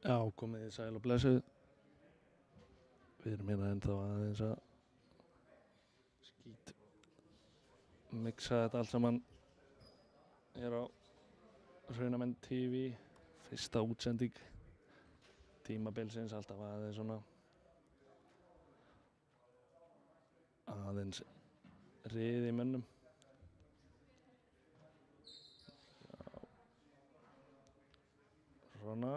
Já, komið þið sæl og blessuð. Við erum hérna ennþá aðeins að mixa þetta allt saman hér á Hraunamenn TV. Fyrsta útsending tímabilsins, alltaf aðeins svona aðeins riði í mönnum. Svona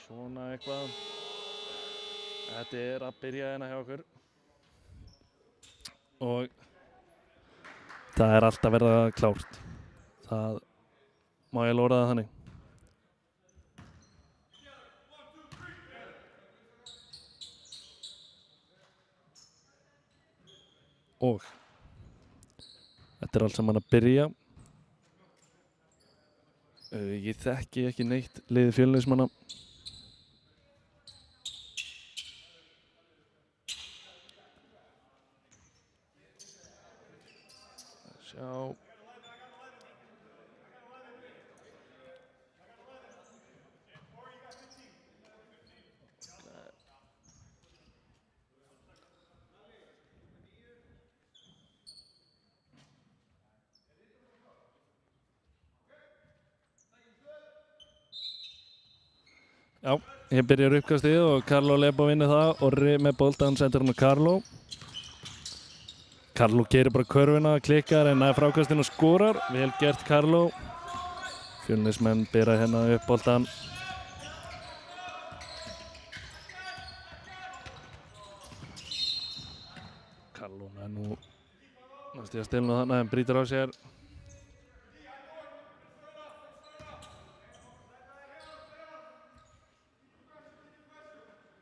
svona eitthvað. Þetta er að byrja hérna hjá okkur og það er allt að verða klárt. Það má ég lóra það þannig. Og þetta er allt saman að byrja. Ég þekki ekki neitt liði Fjölnismanna. Sjá. Já, hér byrjar uppkastið og Carlo Lebo vinnur það. Orri með boltan sendir hann á Carlo. Carlo gerir bara körfuna, klikkar en nær frákastinn og skorar. Vel gert Carlo. Fjölnismenn bera hérna upp boltan. Carlo er nú næstu að stilna þarna en brýtur á sér.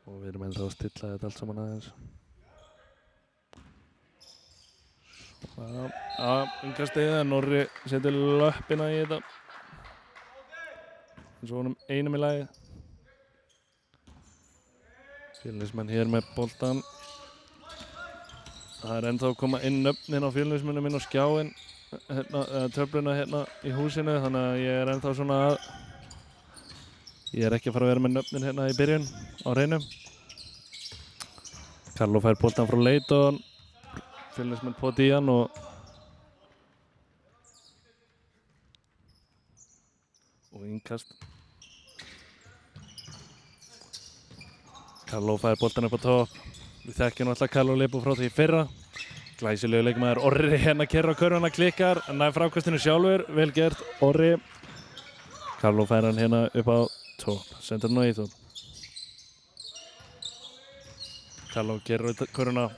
Og við erum ennþá að stilla þetta allt saman aðeins. Innkastið en Orri setur löppina í þetta. Eins og honum einum í lagið. Fjölnismenn hér með boltan. Það er ennþá að koma inn nöfnin á Fjölnismönnum inn á skjáinn. Töfluna hérna í húsinu, þannig að ég er ennþá svona að ég er ekki að fara að vera með nöfnin hérna í byrjun á hreinu. Carlo fær boltan frá Leighton. Fjölnismenn poti í hann og innkast. Carlo fær boltan upp á topp. Við þekkjum alltaf Carlo Lebo frá því fyrra. Glæsilegu leikmaður Orri hérna kerra á körfuna, klikkar, nær frákastinu sjálfur. Vel gert Orri. Carlo fær hann hérna upp á topp. Sendur hann á Eithor. Carlo kerra á körfuna.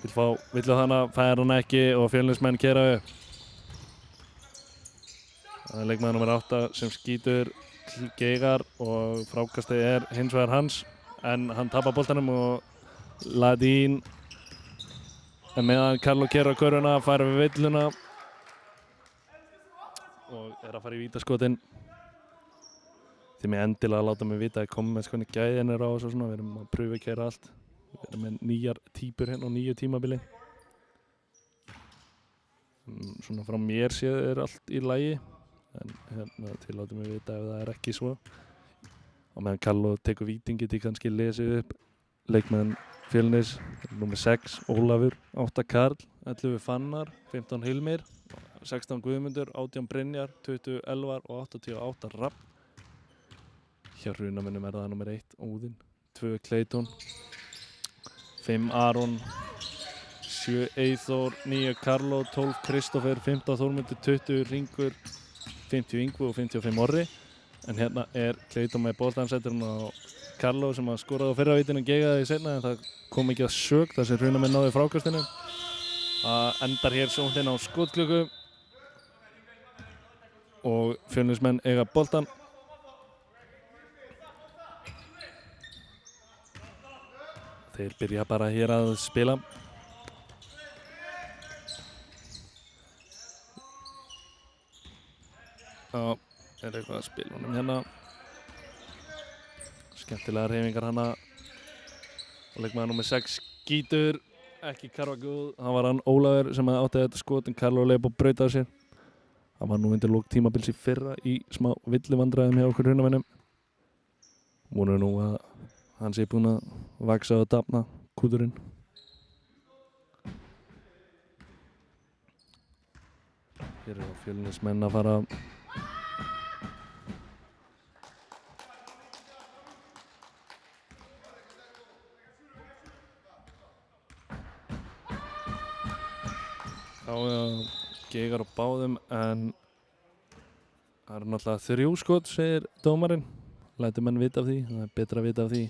Villu hana, fær hann ekki og Fjölnismenn kera upp. Það er leikmaður nr. 8 sem skýtur Geigar og frákastið er hins vegar hans. En hann tapar boltanum og Ladín en meðan Carlo kera á körfuna, fær við villuna og er að fara í vítaskotin. Þið með endilega að láta mig vita að koma með hvernig gæðin er á og svona. Við erum að pröfa að kera allt. Við erum með nýjar típur hérna og nýju tímabili. Svona frá mér séð er allt í lagi. En hérna til láta mig vita ef það er ekki svo. Og meðan Carlo tekur víting get ég kannski lesið upp leikmenn Fjölnis. Númer 6 Ólafur, 8 Karl, 11 Fannar, 15 Hilmir, 16 Guðmundur, 18 Brynjar, 20 Elvar og 88 Rapp. Hjá Hraunamönnum er það númer 1 Óðinn, 2 Clayton, 5 Aron, 7 Eithor, 9 Carlo, 12 Kristoffer, 15 Þórmundur, 20 Ringur, 50 Yngvi og 55 Orri. En hérna er Clayton með boltan, setur hann á Carlo sem að skoraði á fyrra vitinu og gegaði í seinna en það kom ekki að sök þar sem Hraunamenn náði frákastinu. Það endar hér sóknin á skotklukku og Fjölnismenn eiga boltan. Þeir byrja bara hér að spila. Já, er eitthvað að spila honum hérna. Skemmtilega hreyfingar hana. Og leikmaður númer 6 skýtur. Ekki Karvagúð. Það var hann Ólafur sem átti þetta skot en Carlo Lebo braut á sér. hann var nú undir lók tímabils í fyrra í smá villivandræðum hjá okkur Hrunamönnum. Vonum nú að hann sé búinn að vaxa og dafna kúturinn. Hér eru Fjölnismenn að fara Geigar á báðum en það eru náttúrulega 3 skot, segir dómarinn. Lætur menn vita af því, það er betra að vita af því.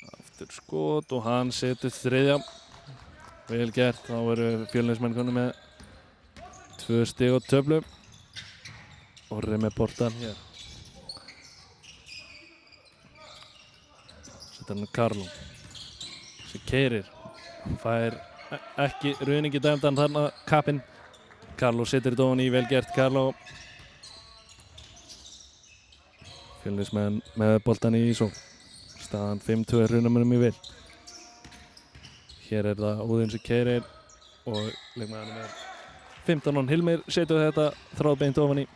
Aftur skot og hann setur 3. Vel gert, þá eru Fjölnismenn konur með 2 stig á töflu. Orri með boltann hér. Setur hann Karlo. Sem keirir. Fær ekki ruðningi dæmdan þarna kapinn. Karlo setur þetta ofan í, vel gert Karlo. Fjölnismenn með boltan í svo. Staðan 5-2 Hrunamönnum í vil. Hér er það Óðinn sem keirir og leikmaðurinn er 15. Hilmir setur þetta þráðbeint ofan í.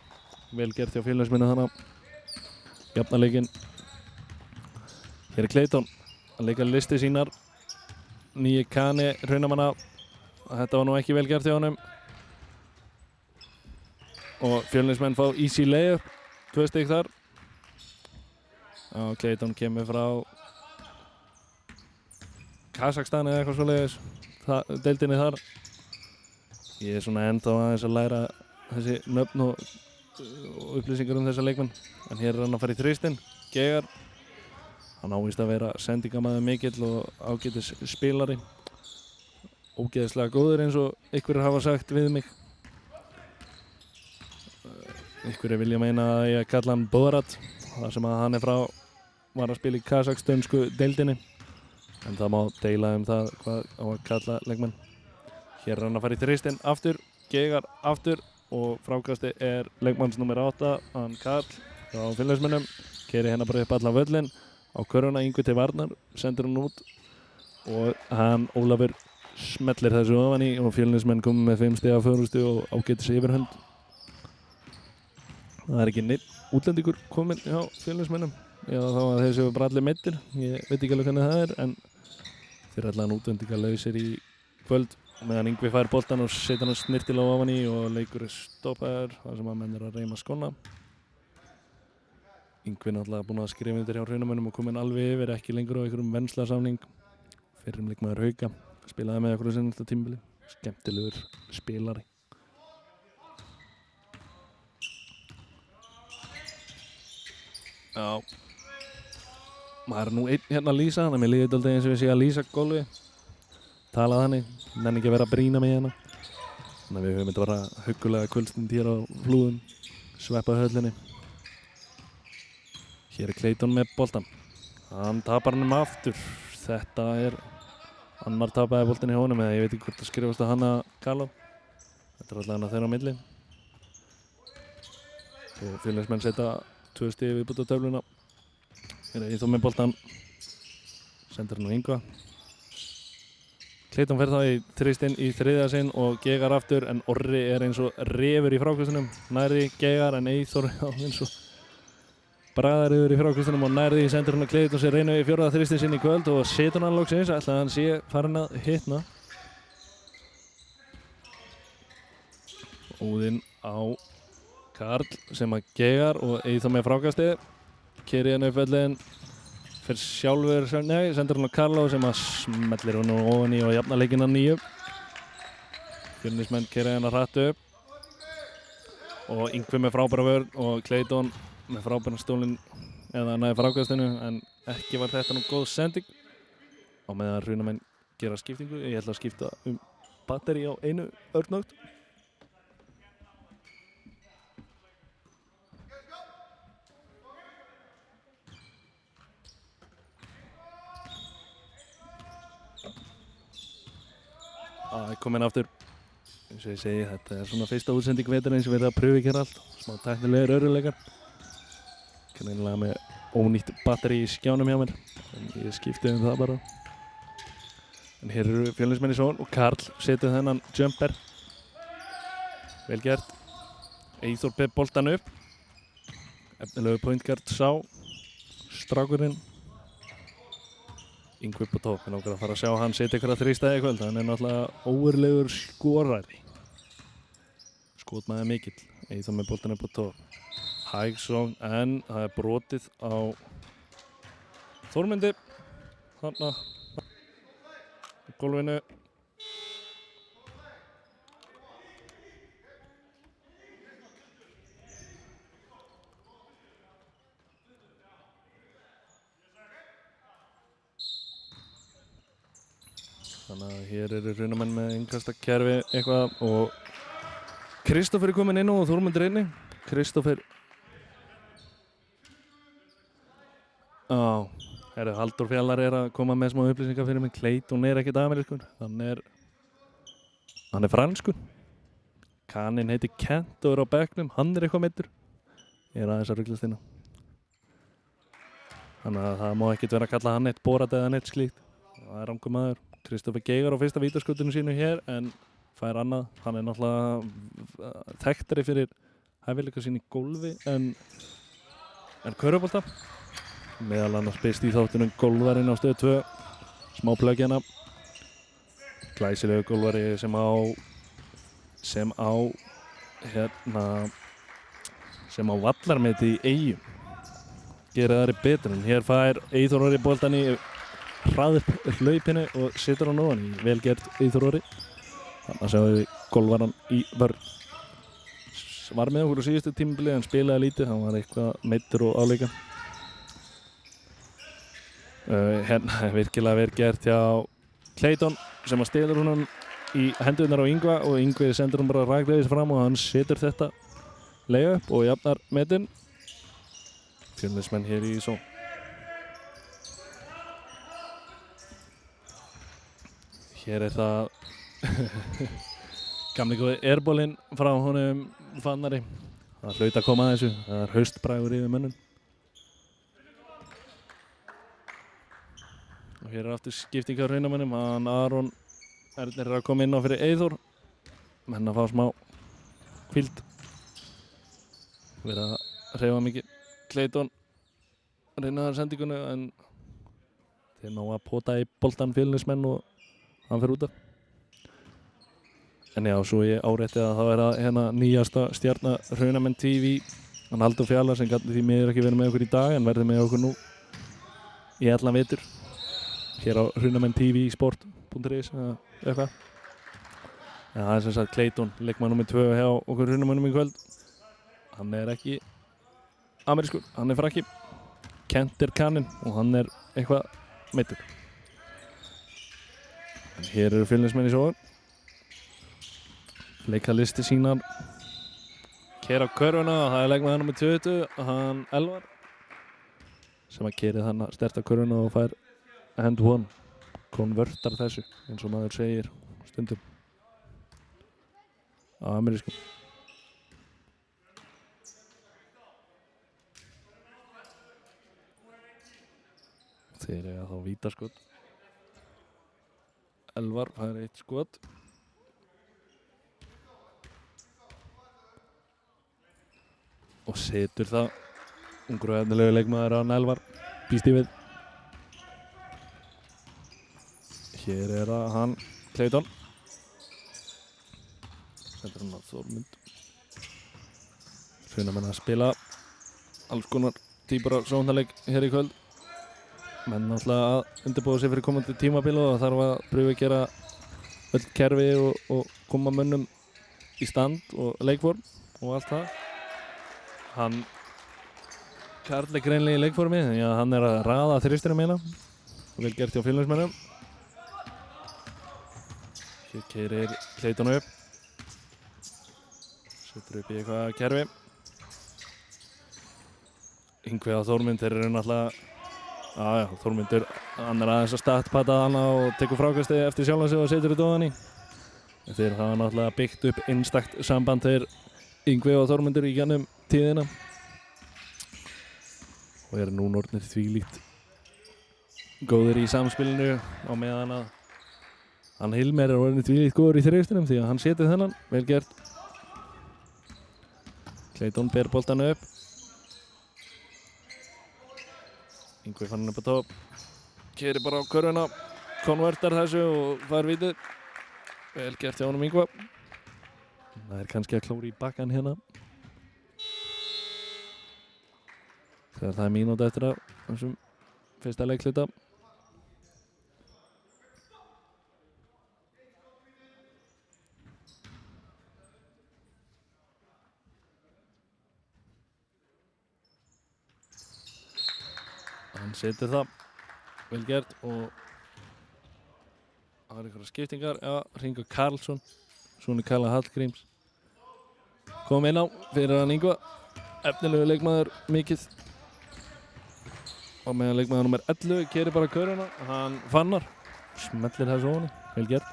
Vel gert hjá Fjölnismennu þannig. Jafna leikinn. Hér er Clayton að leika listi sínar. Nýi Kani Hrunamanna. Þetta var nú ekki vel gert hjá honum. Og Fjölnismenn fá easy layup, 2 stig þar. Og Clayton kemur frá Kazakstan eða eitthvað svoleiðis, deildinni þar. Ég er svona ennþá aðeins að læra þessi nöfn og upplýsingar þessa leikmenn. En hér er hann að fara í þristinn, Geigar. Hann ávist að vera sendingamaður mikill og ágætis spilari. Ógeðslega góður eins og einhverjir hafa sagt við mig. Einhverjir vilja meina að ég kalla hann Borat, þar sem að hann er frá, var að spila í kazakstönsku deildinni. En það má deila það hvað á að kalla leikmenn. Hér er hann að fara í þristinn aftur, Geigar aftur og frákasti er leikmanns nummer 8, hann Karl frá Fjölnismönnum. Keyrir hérna bara upp allan völlinn á körfuna, Yngvi til varnar, sendur hann út og hann Ólafur smellir þessu ofan í og Fjölnismenn komið með 5 stiga forystu og ágætis yfirhönd. Það er ekki neitt útlendingur kominn hjá Fjölnismönnum. Eða þá að þeir séu bara allir meiddir. Ég veit ekki alveg hvernig það er, en þeir eru allan útlendingarlausir í kvöld. Meðan Yngvi fær boltan og setja hann snirtilega ofan í og leikur er stoppaður, þar sem að menn er að reyma skóna. Yngvi náttúrulega búinn að skrifa undir hjá Hrunamönnum og kominn alveg yfir, ekki lengur á einhverjum venslasamning. Fyrrum leikmaður Hauka, spilaði með okkur á seinasta tímabili. Skemmtilegur spilari. Já, maður er nú einn hérna að lýsa, þannig að mér líður alltaf eins og ég sé að lýsa golfi. Talað þannig, nenni ekki að vera að brýna mig hérna. Þannig að við höfum þetta bara huggulega kvöldstund hér á Flúðum, sveppa höllinni. Hér er Clayton með boltan. Hann tapar hann aftur. Þetta er annar tapaði boltin í honum, eða ég veit ekki hvort það skrifast að hann að Karlo. Þetta er alltaf hann að þeirra á milli. Og Fjölnismenn setja 2 stig viðbútt á töfluna. Hér er Íþór með boltan. Sendir hann á Yngva. Clayton fer þá í þristinn í 3. sinn og Geigar aftur, en Orri er eins og refur í frákvæstunum. Nærði Geigar en Íþór eins og bragðarður í frákvæstunum og nærði sendir hann á Clayton sem reynir í 4. þristinn sinn í kvöld og setur hann loksins, ætla að hann sé farin að hitna. Óðinn á Karl sem að Geigar og Íþór með frákastið. Keyrir hann upp völlinn. Fyrir sjálfur, sendur hann á Karlo sem að smellir hann ofan í og jafna leikinn að 9. Fjölnismenn keyrir hann að hratt upp. Og Yngvi með frábæra vörn og Clayton með frábæra stólinn eða næði frákastinu, en ekki var þetta nú góð sending. Á meðan Hrunamenn gera skiptingu. Ég ætla að skipta batteri á einu örnótt. Kominn aftur. Eins og ég segi, þetta er svona fyrsta útsending veturinn sem við erum að pröfa ekki allt. Smá tæknilegir örðuleikar. Greinilega með ónýtt batteri í skjánum hjá mér. En ég skipti það bara. En hér eru Fjölnismenn í són og Karl setur þennan jumper. Vel gert. Eyþór Pepp boltan upp. Efnilegu pointguard sá. Strákurinn. Yngvi upp á topp. Við langar að fara að sjá hann setja ykkur að þrýstæði í kvöld. Hann náttúrulega ógurlegur skorari. Skotmaður mikill. Eyþór með boltan upp á topp. Hægsson en það brotið á Þórmundi. Þarna. Gólfinu. Þannig að hér eru Hrunamenn með innkastakerfi eitthvað og Kristófer kominn inn og Þórmundur inni. Kristófer. Halldór Fjallar að koma með smá upplýsingar fyrir mig. Clayton ekkert amerískur. Hann er franskur. Kaninn heitir Kent og á bekknum. Hann eitthvað meiddur. Ég aðeins að ruglast inn á. Þannig að það má ekkert vera að kalla hann eitt borat eða neitt slíkt. Það rangur maður. Kristófer Geigar á fyrsta vítaskotinu sínu hér en fær annað. Hann náttúrulega þekktari fyrir hæfileika sín í gólfi en körfubolta. Meðal annars byrst í þáttunum gólvarinn á stöð 2. Smá plöggjana. Glæsilegu gólvari sem á vallarmeti í Eyjum. Gera þær betur en hér fær Eyþór Orri boltan í hlaupinu og setur hann ofan í. Vel gert Eyþór Orri. Þannig að sjáum við gólvaran í vörn. Var með okkur á síðustu tímabili en spilaði lítið. Hann var eitthvað meiddur og áleika. Hérna virkilega vel gert hjá Clayton sem að stelur honum í hendurnar á Yngva og Yngvi sendur hann bara rakleiðis fram og hann setur þetta layup og jafnar metin. Fjölnismenn hér í són. Hér er það gamli góði airballinn frá honum Fannari. Það hlaut að koma að þessu. Það er haustbragur yfir mönnum. Og hér er aftur skipting á Hrunamönnum. Aron Ernir að koma inn á fyrir Eyþór. Menn að fá smá hvíld. Verið að hreyfa mikið. Clayton reynaðar sendingunni en þeir ná að pota í boltan Fjölnismenn og hann fer út af. En já, svo ég árétti að það er hérna nýjasta stjarna Hrunamenn TV. Hann Halldór Fjallar sem gat því miður ekki verið með okkur í dag en verður með okkur nú í allan vetur. Hér á Hrunamenn TV sport.is eða eitthvað. En það er sem sagt Clayton, leikmann nr. 2 hjá okkur Hrunamönnum í kvöld. Hann er ekki amerískur, hann er frakki. Kent kaninn og hann er eitthvað meiddur. En hér eru Fjölnismenn í són. Leikalisti sínar. Keyra á körfuna og það er leikmaður nr. 20, hann Elvar. Sem að keyri þannig sterta körfuna og fær hand one. Konvertar þessu, eins og maður segir stundum. Á amerískum. Þeir eiga þá vítaskot. Elvar fær eitt skot. Og setur það. Ungur og efnilegu leikmaður hann Elvar. Býst í við. Hér er það hann Clayton. Sendur hann að Þórmund. Hrunamenn að spila alls konar típur af sóknarleik hér í kvöld. Menn náttúrulega að undirbúa sig fyrir komandi tímabil og þarf að pröfa að gera öll kerfi og koma mönnum í stand og leikform og allt það. Hann Karl er greinlega í leikformi því að hann er að raða þristinum hérna. Vel gert hjá Fjölnismönnum. Hér keyrir Clayton upp. Setur upp í eitthvað kerfi. Yngvi á Þórmund, þeir eru náttúrulega Þórmundur, hann er aðeins að startpata hana og tekur frákastið eftir sjálfan sig og setur þetta ofan í. Þeir hafa náttúrulega byggt upp einstakt samband þeir Yngvi og Þórmundur í gennum tíðina. Og eru núna orðnir þvílíkt góðir í samspilinu á meðan að Hann Hilmer orðinn þvílíkt góður í þriðjustunum því að hann setið þennan, vel gert. Clayton ber boltan upp. Yngvi fann hann upp á topp. Keyrir bara á körfuna, konvertar þessu og fær vítið. Vel gert hjá honum Yngva. Það kannski að klóra í bakkan hérna. Þegar það mínúta eftir að þessum fyrsta leikhluta. Hann setur það, vel gert og það einhverja skiptingar, já, Hringur Karlsson, sonur Kalla Hallgríms, kom inn á fyrir hann Yngva, efnilegu leikmaður mikið og meðan leikmaður nummer 11 keyrir bara köruna, hann Fannar, smellir þessu ofan í, vel gert.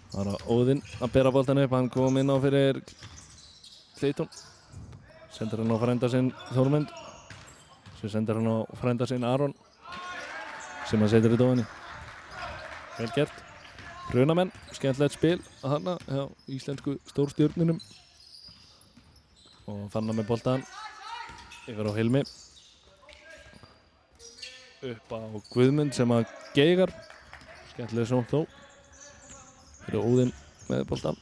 Það var Óðinn að bera boltan upp, hann kom inn á fyrir Clayton, sendur hann á frænda sinn Þórmund. Svo sendir hann á frænda sinn Aron sem hann setur í dóðinni. Vel gert. Hrunamenn, skemmtilegt spil að hana hjá íslensku stórstjörnunum. Og Fannar með boltan yfir á Hilmi. Upp á Guðmund sem að geigar. Skemmtileg sókn þó. Fyrir Óðinn með boltan.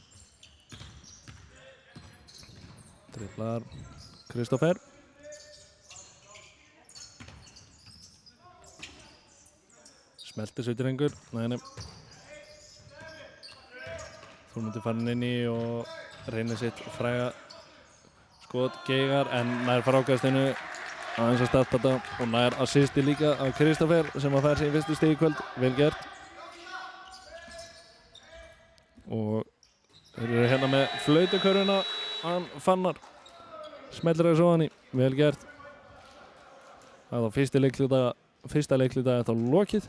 Driblar Kristoffer. Smeltir svo drengur, nei. Þú myndir farin inn í og reynir sitt fræga skot, geigar en nær frákastinu aðeins að starta þetta og nær assisti líka af Kristoffer sem að fær sín fyrstu stig í kvöld, vel gert. Og þeir eru hérna með flautukörfuna, hann Fannar, smellir þessu ofan í, vel gert. Það er þá fyrsta leikhluta er þá lokið.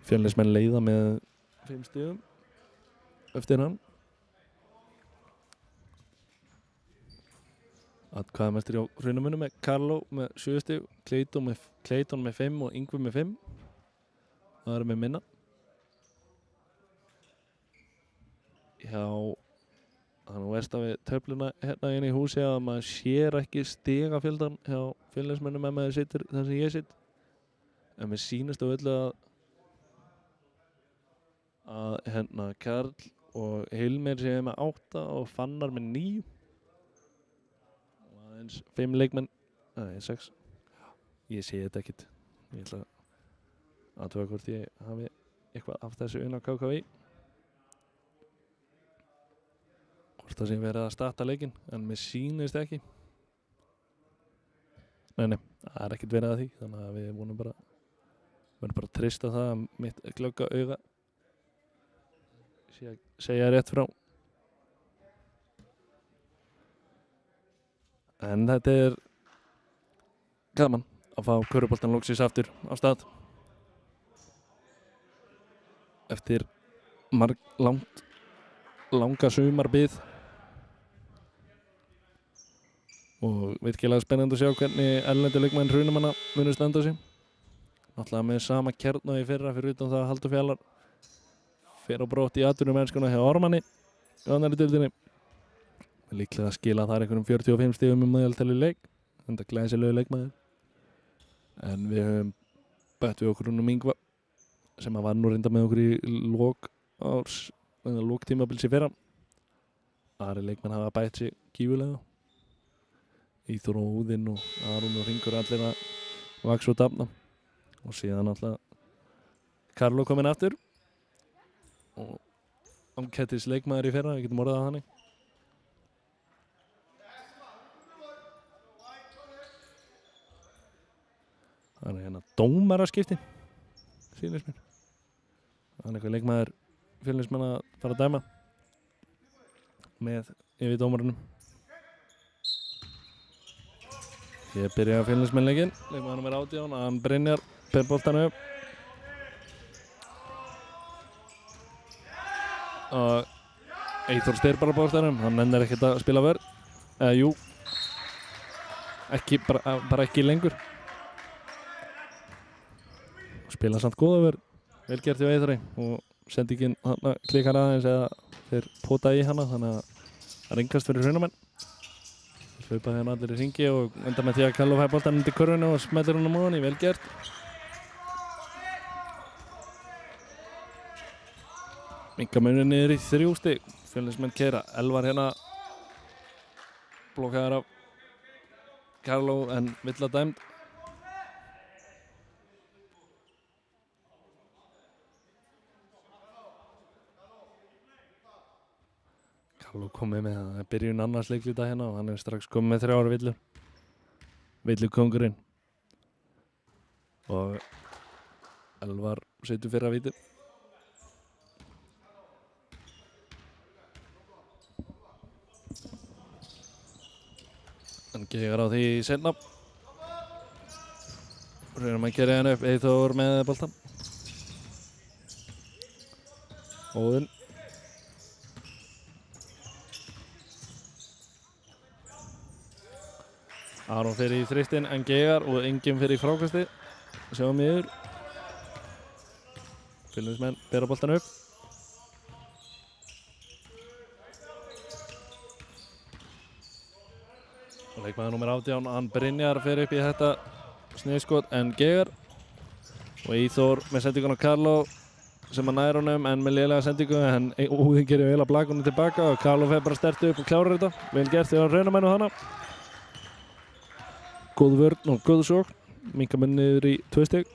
Fjölnismenn leiða með 5 stigum eftir hann. Atkvæðamestur hjá Hrunamunum með Karlo með 7 stig, Clayton með 5 og Yngvi með 5. Það er með minna. Já, það verst að við töfluna hérna inn í húsi að maður sér ekki stigafjöldan hjá Fjölnismönnum ef maður situr þar sem ég sitt. En mér sýnist á öllu að hérna Karl og Hilmer séu með 8 og Fannar með 9 og aðeins 5 leikmenn, nei 6. Ég sé þetta ekkert. Ég ætla að athuga hvort ég hafi eitthvað af þessu inn á KKÍ. Hvort það sé verið að starta leikinn, en mér sýnist ekki. Nei, það er ekkert verið að því, þannig að við verðum bara að treysta það að mitt glögga auga segja rétt frá. En þetta er gaman að fá körfuboltan loksins aftur á stað. Eftir langa sumarbið. Og virkilega spennandi að sjá hvernig erlendu leikmenn Hrunamanna munu standa sig. Náttúrulega með sama kjarna í fyrra fyrir utan það að Halldór Fjallar fer á brott í atvinnumennskuna hjá Ármanni í annarri deildinni. Líklega að skila þar einhverjum 45 stigum meðaltali leik. Þetta glæsilegu leikmaður. En við höfum bætt við okkur Yngva sem var nú reynda með okkur í lok tímabils í fyrra. Aðri leikmenn hafa bætt sig gífurlega. Íþór og Óðinn og Aron og Hringur allir að vaxa og dafna. Og síðan alltaf Karlo kominn aftur og ágætis leikmaður í fyrra, við getum orðað að þannig. Það er hérna dómaraskipti, sýnist mér. Það er eitthvað leikmaður Fjölnismenn að fara að dæma með yfir dómarunum. Hér byrja Fjölnismenn leikinn, leikmaður nummer 18, hann Brynjar ber boltan upp. Og Eyþór styr bara boltanum, hann nennir ekkert að spila vörn. Jú, bara ekki lengur. Spila samt góða vörn. vel gert hjá Eyþóri og sendingin hana klikkar aðeins eða þeir pota í hana þannig að það er innkast fyrir Hraunamenn. Þeir hlaupa hérna allir í hringi og enda með því að Kalló fær boltann undir körfunni og smellir hún á móðunni, vel gert. Minnka munur niður í 3 stig. Fjölnismenn keyra. Elvar hérna blokkaður af Kalló en villa dæmd. Kalló komið með það, það byrjun annars leikluta hérna og hann er strax komið með 3 villur. Villukóngurinn. Og Elvar setur fyrra víti. Hann gegar á því seinna. Reynum að gera hann upp, Eyþór með boltan. Óðinn. Aron fer í þristinn en gegar og enginn fer í frákasti. Sjáum yfir. Fjölnismenn bera boltan upp. Og leikmaður númer 18, hann Brynjar fer upp í þetta sneiðskot en gegar. Og Eyþór með sendingun á Kalló sem að nær honum en með lélega sendingu en Óðinn gerir vel að blaka honum tilbaka og Kalló fer bara sterkt upp og klárar þetta. Vel gert þegar Hraunamenn og hana. Góð vörn og góð sókn. Minnka menn niður í 2 stig.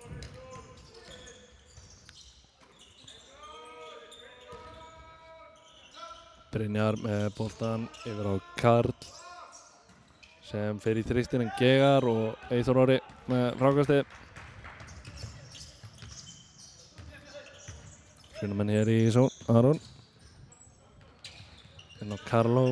Brynjar með boltan yfir á Karl sem fer í þristinn en gegar og Eyþór Orri með frákasti. Hraunamenn hér í zón. Aron. Inn á Kalló.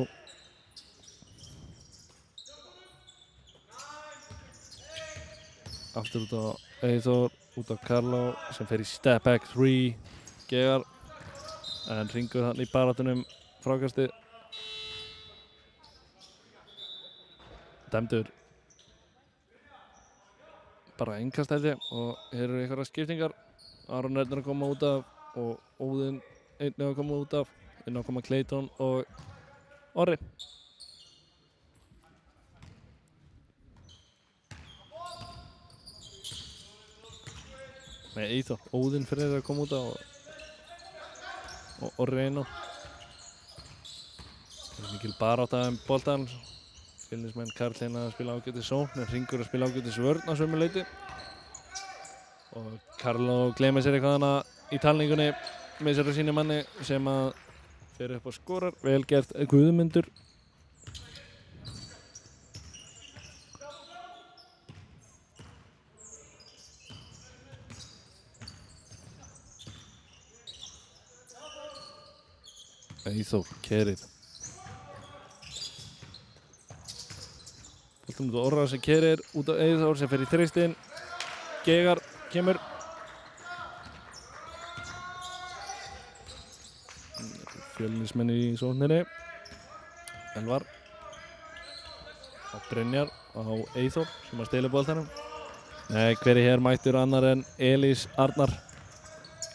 Aftur út á Eyþór, út á Kalló sem fer í step back 3. Gegar en hringur hann í baráttunum frákasti. Dæmdur bara innkast held ég og hér eru einhverjar skiptingar. Aron er að koma út af og Óðinn einnig að koma út af. Inn á koma Clayton og Orri. Nei, Eyþór. Óðinn fyrir að koma út af og Orri inn á. Það er mikil barátta boltan. Fjölnismenn Karl hérna að spila ágætis sókn en hringur að spila ágætis vörn á sömu leyti. Og Kalló gleyma sér eitthvað hana í talningunni með sér að sína manni sem að fer upp og skorar. Vel gert Guðmundur. Eyþór kerir. Boltum út á Orra sem kerir út á Eyþór sem fer í þristinn. Gegar kemur. Fjölnismenn í sókninni. Elvar. Á Brynjar á Eyþór sem að stela boltanum. Nei, hver er hér mættur annar en Elís Arnar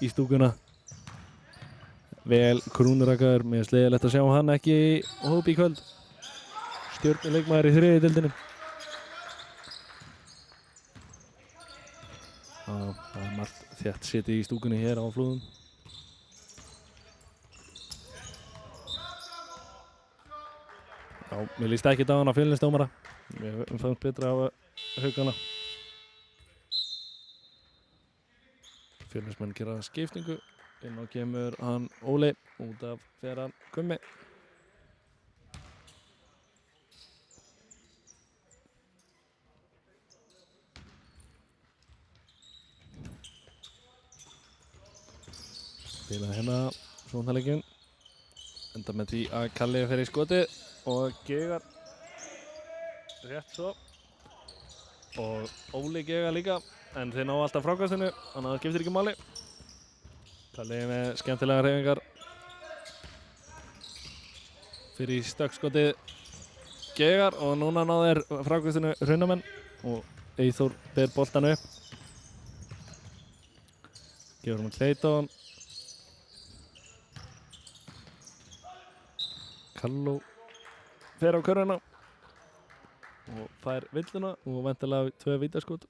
í stúkuna. Vel krúnurakaður, mér er slegilegt að sjá hann ekki í hóp í kvöld. Stjörnuleikmaður í 3. deildinni. Það er margt þétt seti í stúkunni hér á Flúðum. Já, mér líst ekkert á hann á Fjölnisdómara. Mér fannst betra á Haukana. Fjölnismenn gera skiptingu. Inn á kemur hann Óli út af þeirra Gummi. Spila hérna svontaleikin. Enda með því að Kalli fer í skoti og gegar rétt svo. Og Óli gegar líka en þeir ná alltaf frákastinu þannig að það skiptir ekki máli. Kalli með skemmtilega hreyfingar. Fyrir stökkskotið gegar og núna náður frákastinu Hraunamenn og Eyþór ber boltan upp. gefur hann Clayton. Kalló fer á körfuna og fær villuna og væntanlega 2 vítaskot.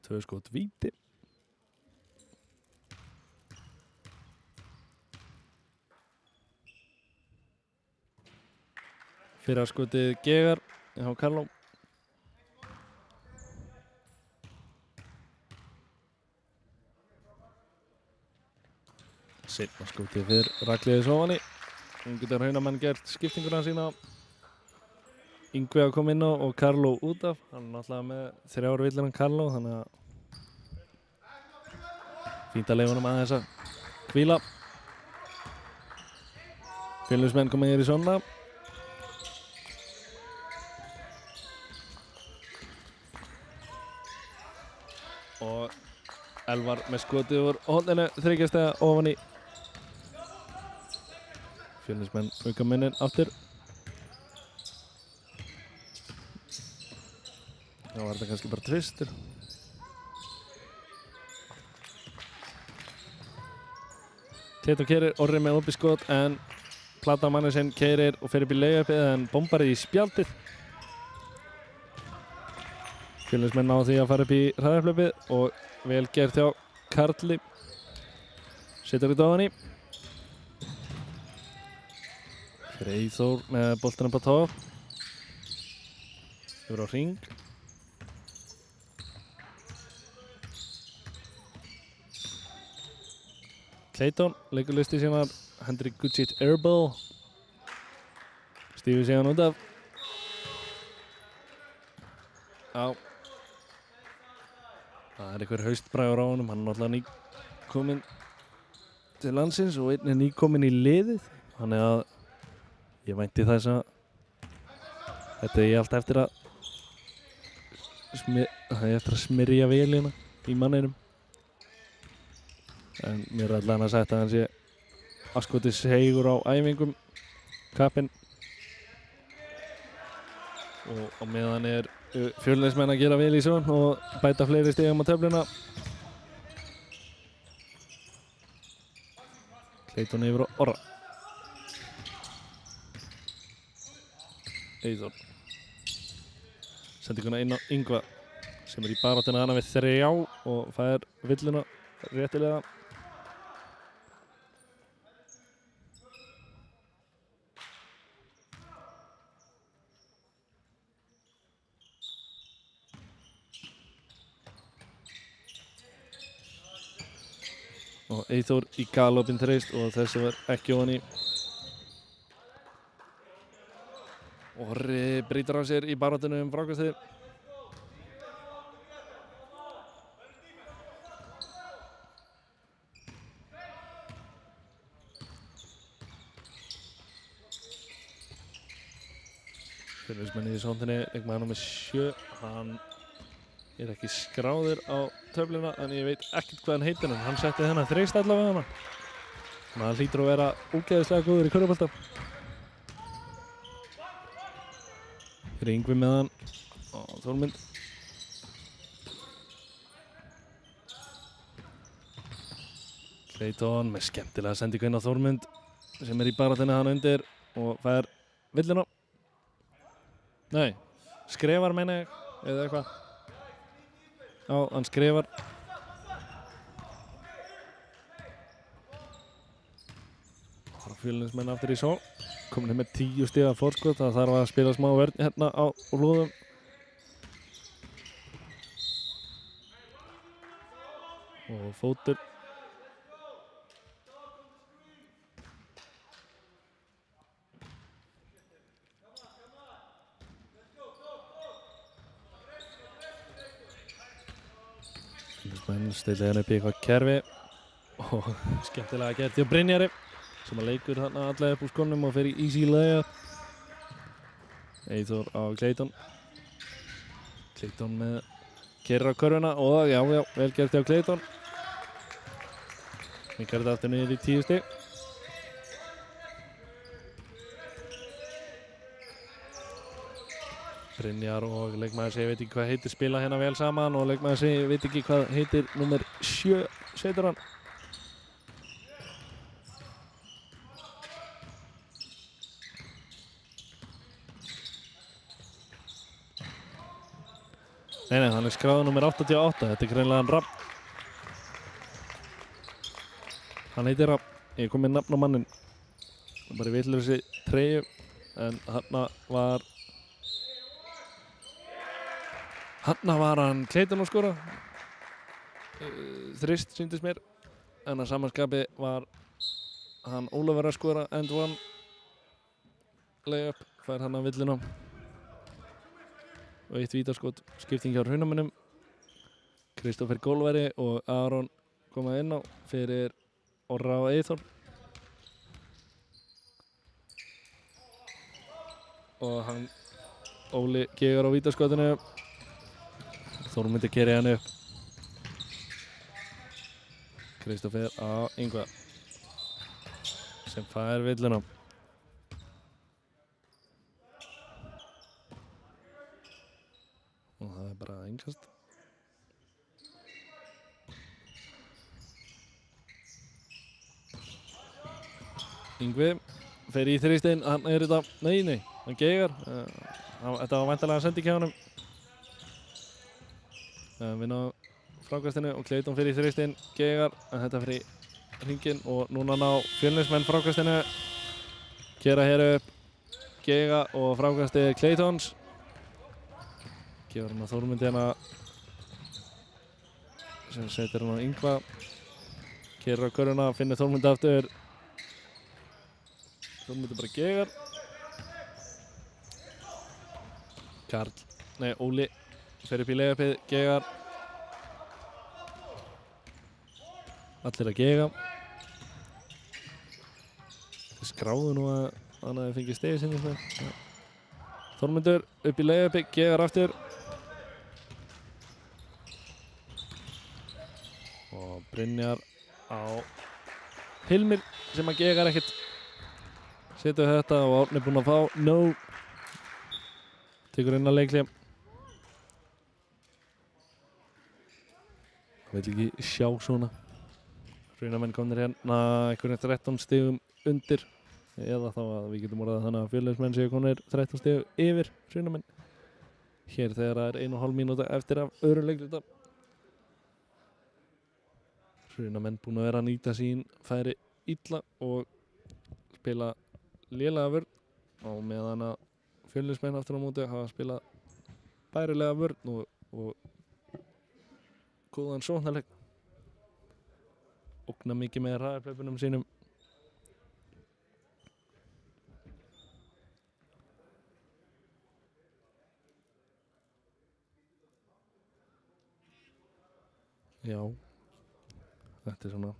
Tvö skot víti. Fyrra skotið Gegar hjá Kalló. Seinna skotið fyrir Ragliðis ofan í. Nú getur Haunamenn gert skiptinguna sína. Yngvi að koma inn á og Kalló út af. Hann er náttúrulega með 3 villir en Kalló, þannig að fínt að leyfa honum aðeins að hvíla. Fjölnismenn koma hér í svona. Og Elvar með skotið úr horninu, 3 stiga ofan í. Fjölnismenn auka munin aftur. Já, var þetta kannski bara tvistur. Teto keirir, Orri með opið skot en plata manni sinn keirir og fer upp í layupið en bombar í spjaldið. Fjölnismenn ná því að fara upp í hraðarhlaupið og vel gert hjá Karli. Setur út ofan í. Freyþór með boltanum på topp. Yfir á hring. Clayton leikur listi síðan Hendrik Gucic airball. Stífur síðan út af. Já. Það er einhver haustbragur á honum, hann er náttúrulega nýkominn til landsins og einn er nýkominn í liðið. Þannig að ég vænti þess að þetta er allt eftir að smyrja vélina í manninum. En mér er allan að sagt að hann sé askoti segur á æfingum, kappinn. Og á meðan er Fjölnismenn að gera vel í svona og bæta fleiri stigum á töfluna. Clayton yfir á Orra. Eyþór. Sendinguna inn á Yngva sem er í baráttunni hana við 3 og fær villuna réttilega. Og Eyþór í galopin þreist og þessi var ekki ofan í. Orri brýtur af sér í baráttunni frákastið. Fjölnismenn í sondinni, leikmaður númer 7. Hann er ekki skráður á töfluna en ég veit ekkert hvað hann heitir en hann setti þennan þreist allavega hana. Þannig að hann hlýtur að vera ógeðislega góður í körfubolta. Hér er Yngvi með hann og Þórmund. Clayton með skemmtilega sendingu inn á Þórmund sem er í baráttunni hann undir og fær villuna. Nei, skrefar meina ég eða eitthvað. Já, hann skrifar. Fjölnismenn aftur í svo. Komin með 10 stiga forskot. Það þarf að spila smá vörn hérna á lúðum. Og fótur. Fjölnismenn stilla hérna upp í eitthvað kerfi og skemmtilega gert hjá Brynjari sem að leikur þarna allega upp úr skónum og fer í easy layup. Eyþór á Clayton. Clayton með keyrir á körfuna og já, vel gert hjá Clayton. Minkar þetta aftur niður í 10 stig. Brynjar og leikmaður sem ég veit ekki hvað heitir spila hérna vel saman og leikmaður sem ég veit ekki hvað heitir númer 7 setur hann. Nei, hann skráður númer 88, þetta greinilega hann Rapp. Hann heitir Rapp, ég kom með nafn á mannin. Bara í vitlausri treyju, en Hanna var hann Clayton að skora. Þrist sýndist mér, en að samanskapi var hann Ólafur að skora and one layup, fær hann að villina. Og eitt vítaskot, skipting hjá Hraunamönnum. Kristófer gólveri og Aron koma inn á fyrir Orra og Eyþór. Og hann, Óli, gegur á vítaskotinu. Þór myndi keri hann upp. Kristófer á Yngva sem fær villuna. Og það bara innkast. Yngvi fer í þrýsteinn, hann þetta, nei, hann gegar. Þetta var væntanlega sending hjá honum. Vinna frákastinu og Clayton fer í þrýsteinn, gegar, en þetta fer í hringinn og núna ná Fjölnismenn frákastinu. Kera hér upp, gega og frákasti Claytons. Gefur hann að Þórmundi hérna sem setur hann á Yngva. Kerir á köruna, finnir Þórmundi aftur. Þórmundi bara gegar. Óli fer upp í layupið, gegar. Allir að gega. Þeir skráðu nú að hann hafi fengið stegi sinni. Þórmundur upp í layupið, gegar aftur. Og Brynjar á Hilmir sem að gegar ekkert. Setur þetta og Árni búinn að fá no. Tekur inn að leikli. Vill ekki sjá svona. Hraunamenn komnir hérna einhverjum 13 stigum undir. Eða þá að við getum orðað þannig að Fjölnismenn séu komnir 13 stigum yfir Hraunamenn. Hér þegar það er 1,5 mínúta eftir af öðrum leikluta. Hraunamenn búin að vera að nýta sín færi illa og spila lélega vörn. Og meðan að Fjölnismenn aftur á móti hafa spilað bærilega vörn og góðan sóknarleik. Ógna mikið með hraðarhlaupunum sínum. Já, þetta svona.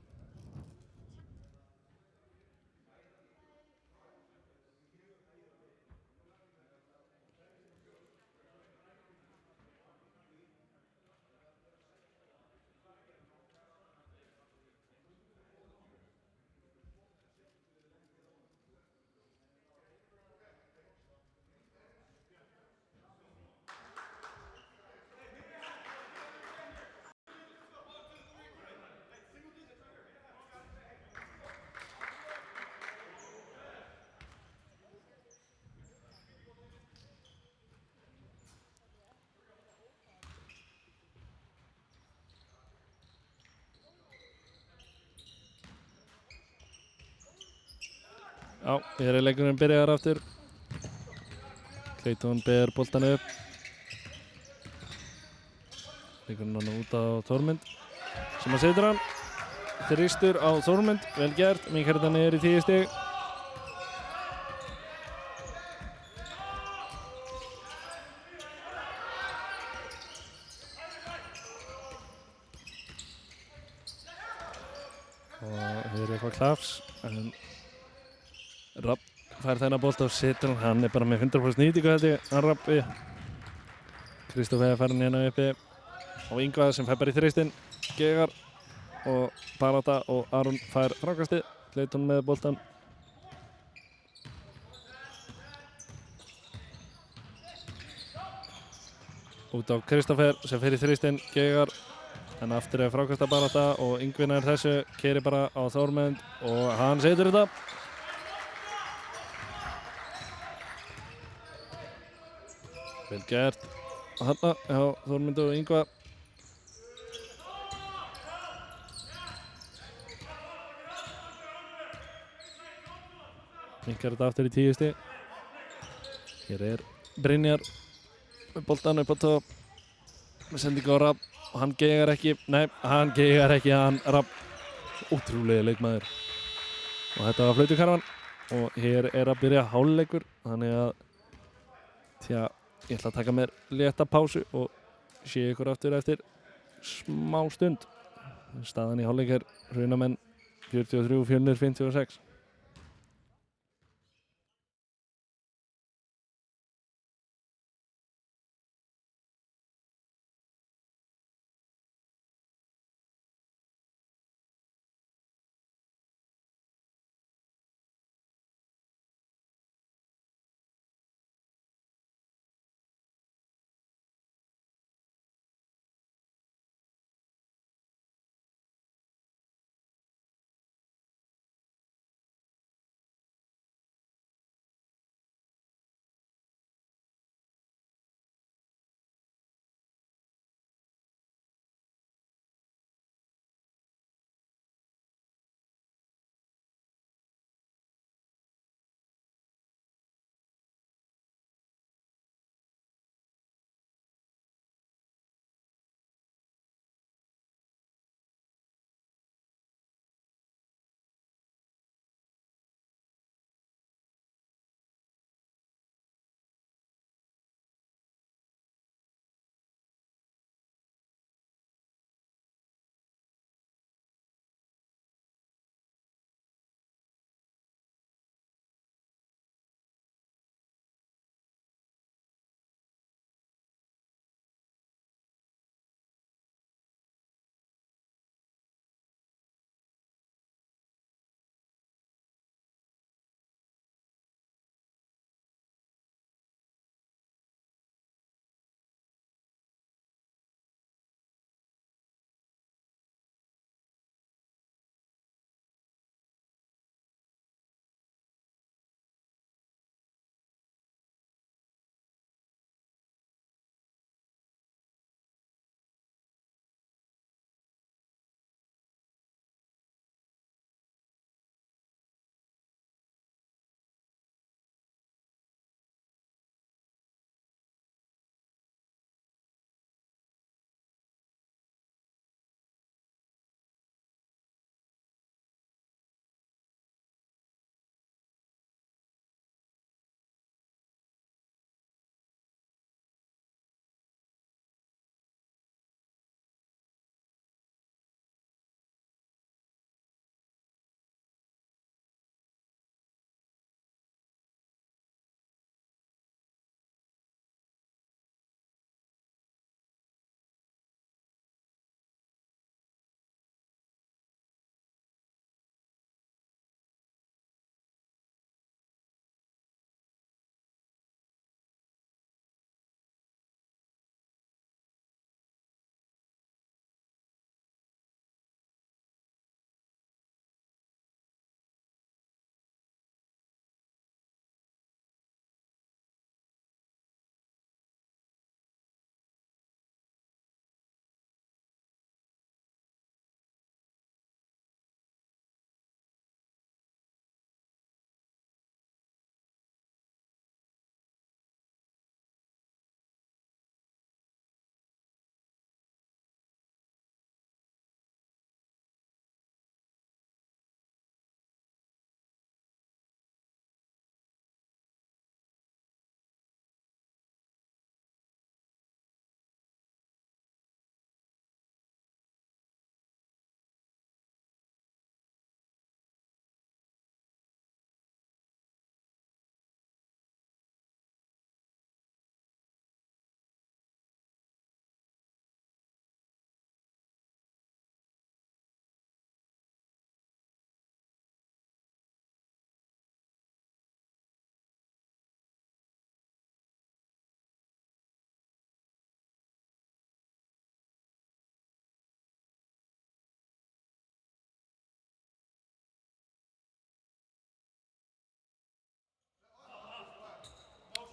Já, hér er leikurinn byrjaðar aftur. Clayton ber boltan upp. Leikurinn hann út á Þórmund sem að setur hann. Þristur á Þórmund, vel gert. Míkardan er í 10 stig. Og hér er eitthvað klafs. Rapp fær þennan bolt á setur hann er bara með 100% nýtingu held ég, hann Rappi. Kristófer fær hann hérna uppi og Yngvar sem fær bara í þristinn, gegar og Barata og Aron fær frákastið, Clayton með boltan. út á Kristoffer sem fer í þrýstinn, Gegar en aftur er frákasta barátta og Yngvi nær þessu, keyrir bara á Þórmund og hann setur þetta. Vel gert þarna hjá Þórmund og Yngva. Minkar þetta aftur í 10 stig. Hér er Brynjar með boltan upp á topp með sendingu á Rapp og hann geigar ekki, hann Rapp ótrúlega leikmaður og þetta var flautukarfan og hér er að byrja hálfleikur, þannig að ég ætla að taka mér létta pásu og sé ykkur aftur eftir smá stund. Staðan í hálfleik er Hrunamenn 43, Fjölnir 56.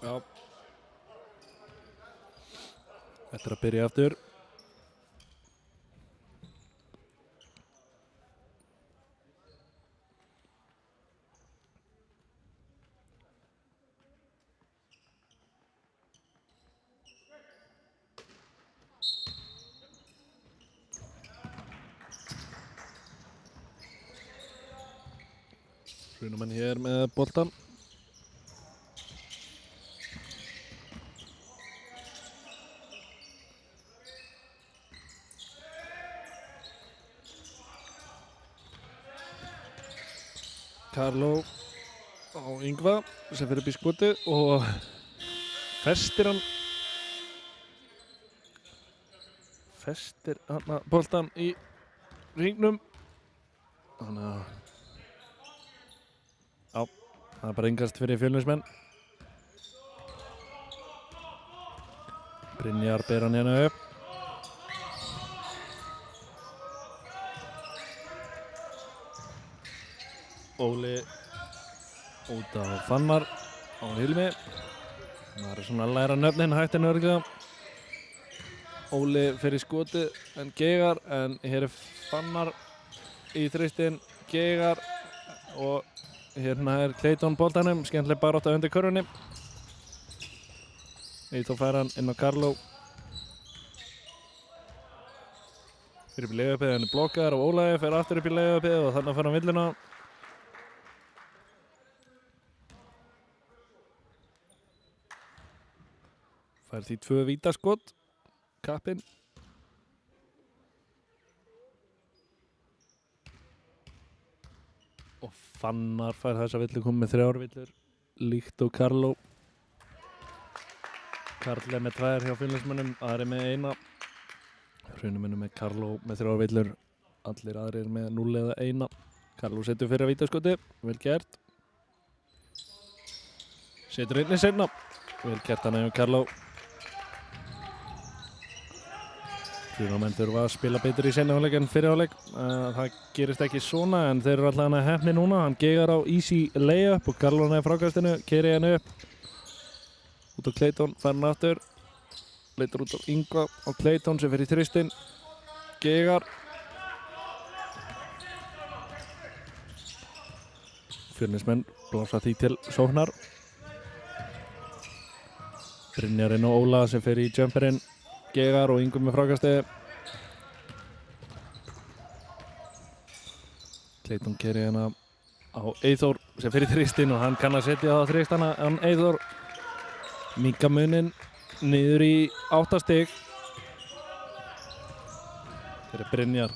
Já. Þetta að byrja aftur. Hrunumenn hér með boltan. Carlo á Yngva sem fyrir upp í skotið og festir hann boltan í hringnum. Þannig að það er bara engast fyrir Fjölnismenn. Brynjar ber hann hérna upp. Óli út á Fannar á Hilmi. Það er svona að læra nöfnin hægt en örglega. Óli fer í skotið en Gegar, en hér er Fannar í þristinn, Gegar og hérna er Clayton boltanum, skemmtileg barátta undir körfunni. Þá fær hann inn á Carlo. Fyrir upp í leigupið, hann er blokkaður af Ólaði, fer aftur upp í leigupið og þannig fær hann villuna. Fær því 2 vítaskot, kappinn. Og Fannar fær þessa villu, komið með 3 villur, líkt og Carlo. Karl er með 2 hjá Fjölnismönnum, aðri með 1. Hrunumönnum með Carlo með 3 villur, allir aðrir með 0 eða 1. Carlo setur fyrir vítaskoti, vel gert. Setur inn í seinna, vel gert hann hjá Carlo. Hrunumenn þurfa að spila betur í seinni hálfleik en fyrri hálfleik. Það gerist ekki svona, en þeir eru allavega heppnir núna. Hann Gegar á easy layup og Carlo er frákastinu, keyrir hann upp. Út á Clayton, fær hann aftur. Leitar út á Yngva á Clayton sem fer í þristinn. Gegar. Fjölnismenn blása því til sóknar. Brynjar inn á Óla sem fer í jumperinn. Gegar og Yngvi með frákastið. Clayton keyrir hérna á Eyþór sem fer í þristinn og hann kann að setja á þristana en Eyþór minnka muninn niður í 8 stig. Fyrir Brynjar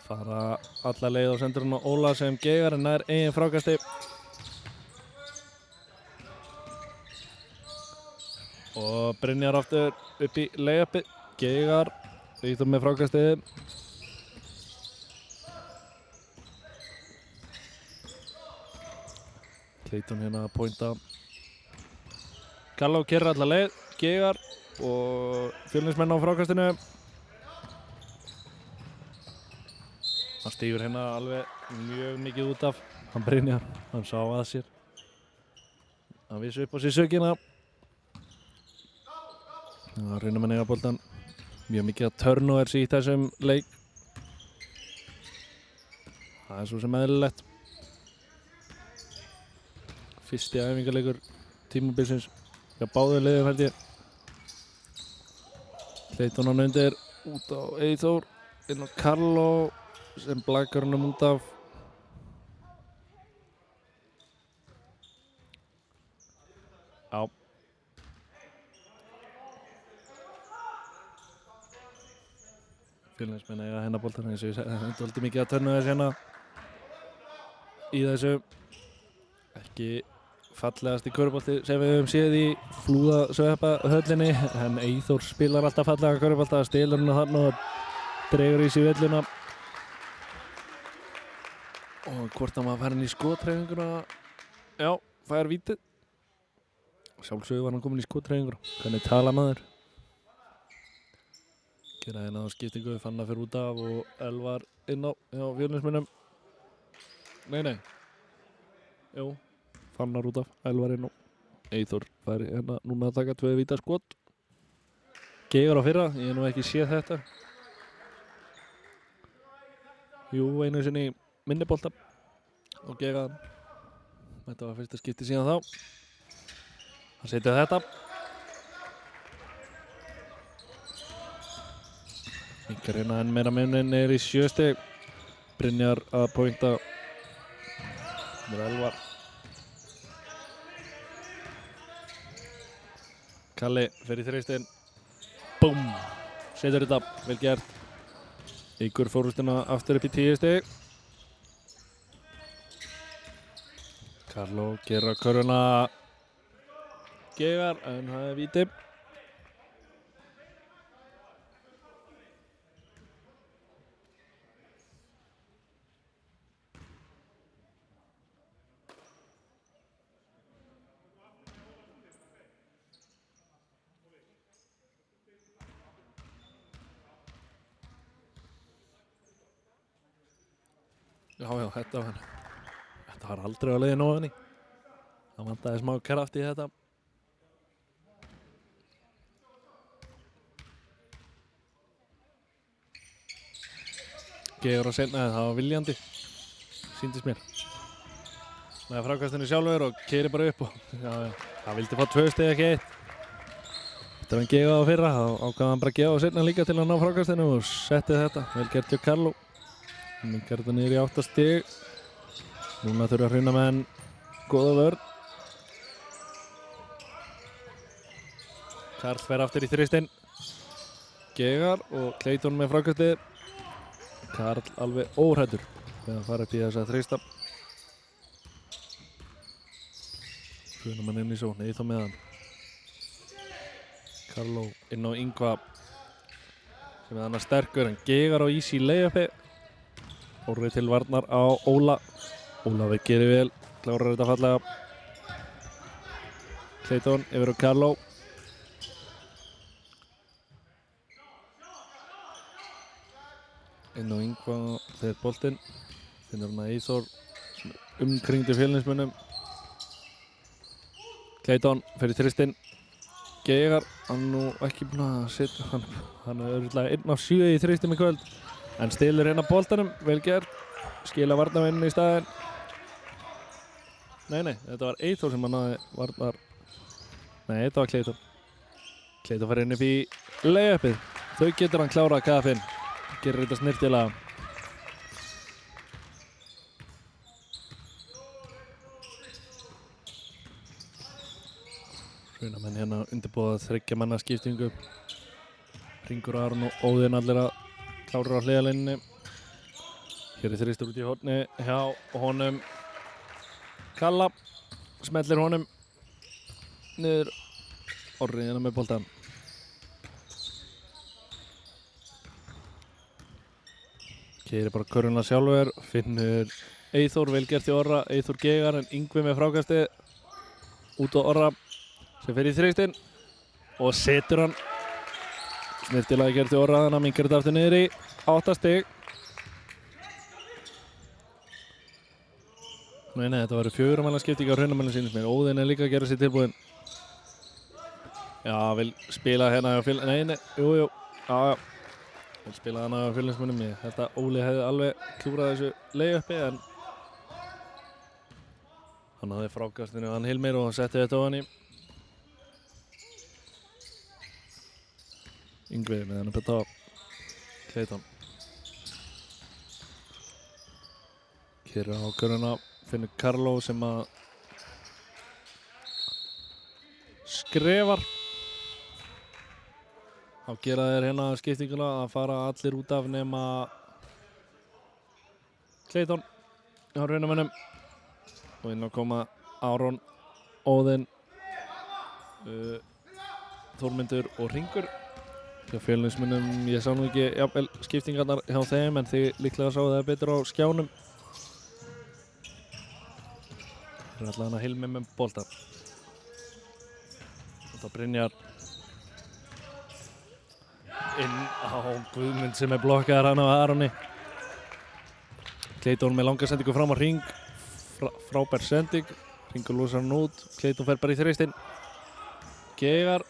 fara alla leið og sendur hann á Óla sem Gegar en nær eigin frákasti. Og Brynjar aftur upp í layupið. Gegar Eyþór með frákastið. Clayton hérna að pointa. Carlo keyrir alla leið. Gegar og Fjölnismenn á frákastinu. Hann stígur hérna alveg mjög mikið út af. Hann Brynjar, hann sá að sér. Hann vissi upp á sér sökina. Það reynir mann eiga boltan. Mjög mikið að turnovers í þessum leik. Það er svo sem eðlilegt. Fyrsti æfingarleikur tímabilsins. Já, báðir liðum held ég. Clayton hann undir, út á Eyþór, inn á Carlo sem blakar hann út af. Já. Fjölnismenn eiga hérna boltan, eins og ég segi, það er svolítið mikið að turnovers hérna í þessu. Ekki fallegasti körfubolti sem við höfum séð í Flúðasveppahöllinni, en Eyþór spilar alltaf fallega körfubolta, stelur hann þarna og dregur í sig velluna. Og hvort hann var farin í skothreyfinguna, já, fær vítið. Sjálfsögðu var hann komin í skothreyfinguna, hvernig tala maður. Gera hérna á skiptingu, Fannar fyrir út af og Elvar inn á hjá Fjölnismönnum. Nei. Jú, Fannar út af, Elvar inn á. Eyþór fær hérna núna að taka 2 vítaskot. Gegar á fyrra, ég hef nú ekki séð þetta. Jú, einu sinni minni bolta og Gegar. Þetta var fyrsta skipti síðan þá. Hann setja þetta. Minkar hérna en meira munin í 7 stig. Brynjar að pointa. Elvar. Kalli fer í þreistinn. Búm! Setur þetta, vel gert. Eykur fórustina aftur upp í 10 stig. Karlo gerir að körfuna Gegar, en það er víti. Já, þetta var aldrei á leiðinu ofan í. Það vantaði smá kraft í þetta. Gegar á seinna, það var viljandi. Sýndist mér. Með frákastinu sjálfur og keyrir bara upp og það vildi fá 2 stig ekki 1. Þetta var hann Gegar á fyrra, þá ákvað hann bara að gefa á seinna líka til að ná frákastinu og setti þetta. Vel gert hjá Karlo. Minkar þetta niður í 8 stig. Núna þurfa að hruna menn góða vörn. Karl fer aftur í þristinn. Gegar og Clayton með frákastið. Karl alveg óhræddur við að fara upp í þessa þrista. Hruna menn inn í sókn, Eyþór með hann. Karlo inn á Ingva sem er annars sterkur en Gegar á easy layupi. Orri til varnar á Óla. Ólafur gerir vel, klárar þetta fallega. Clayton yfir á Karlo. Inn á Ingva þegar boltinn. Finnur hann að Eyþór umkringdi fjölnismönnum. Clayton fer í þristinn. Gegar, hann nú ekki búinn að setja hann er örugglega 1 af 7 í þristum í kvöld. En stilur hérna boltanum, vel gert. Skila varnarvinnunni í staðinn. Nei, þetta var Eyþór sem hann náði varnar. Nei, þetta var Clayton. Clayton fær inn upp í layupið. Þau getur hann klárað kafinn. Gerir þetta snirtilega. Hrunamenn hérna undirbúið 3 manna skiptingu. Hringur Aron og Óðinn allir að klárar á hliðarlínunni. Hér er þristur út í horni hjá honum Kalla. Smellir honum niður. Orri hérna með boltan. Keyrir bara körfuna sjálfur. Finnur Eyþór, vel gert í Orra. Eyþór Gegar en Ingvi með frákastið. Út á Orra sem fer í þristinn og setur hann. Snirtilega gert í Orra, þannig að minkar þetta aftur niður í 8 stig. Nei, þetta var 4 manna skipting á Hrunamönnum sýnist mér. Óðinn er líka að gera sér tilbúinn. Já, vil spila hérna á jú. Já. Vil spila hérna á fjölnismönnum. Þetta Óli hefði alveg klúrað þessu layupi en hann hafði frákastinu hann Hilmir og setti þetta ofan í. Ingvi með hann upp að ta Clayton. Keyrir á körfuna, finnur Karlo sem að skrefar. Þá gera þeir hérna skiptinguna að fara allir út af nema Clayton hjá Hrunamönnum. Og inn að koma Aron, Óðinn, Þórmundur og Hringur. Hjá fjölnismönnum, ég sá nú ekki jafnvel skiptingarnar hjá þeim en þið líklega sáu það betur á skjánum. Það er allavega Hilmi með boltan. Þetta Brynjar inn á Guðmund sem er blokkaður hann af Aroni. Clayton með langa sendingu fram á Hring. Frábær sending. Hringur losar hann út, Clayton fer bara í þristinn. Gegar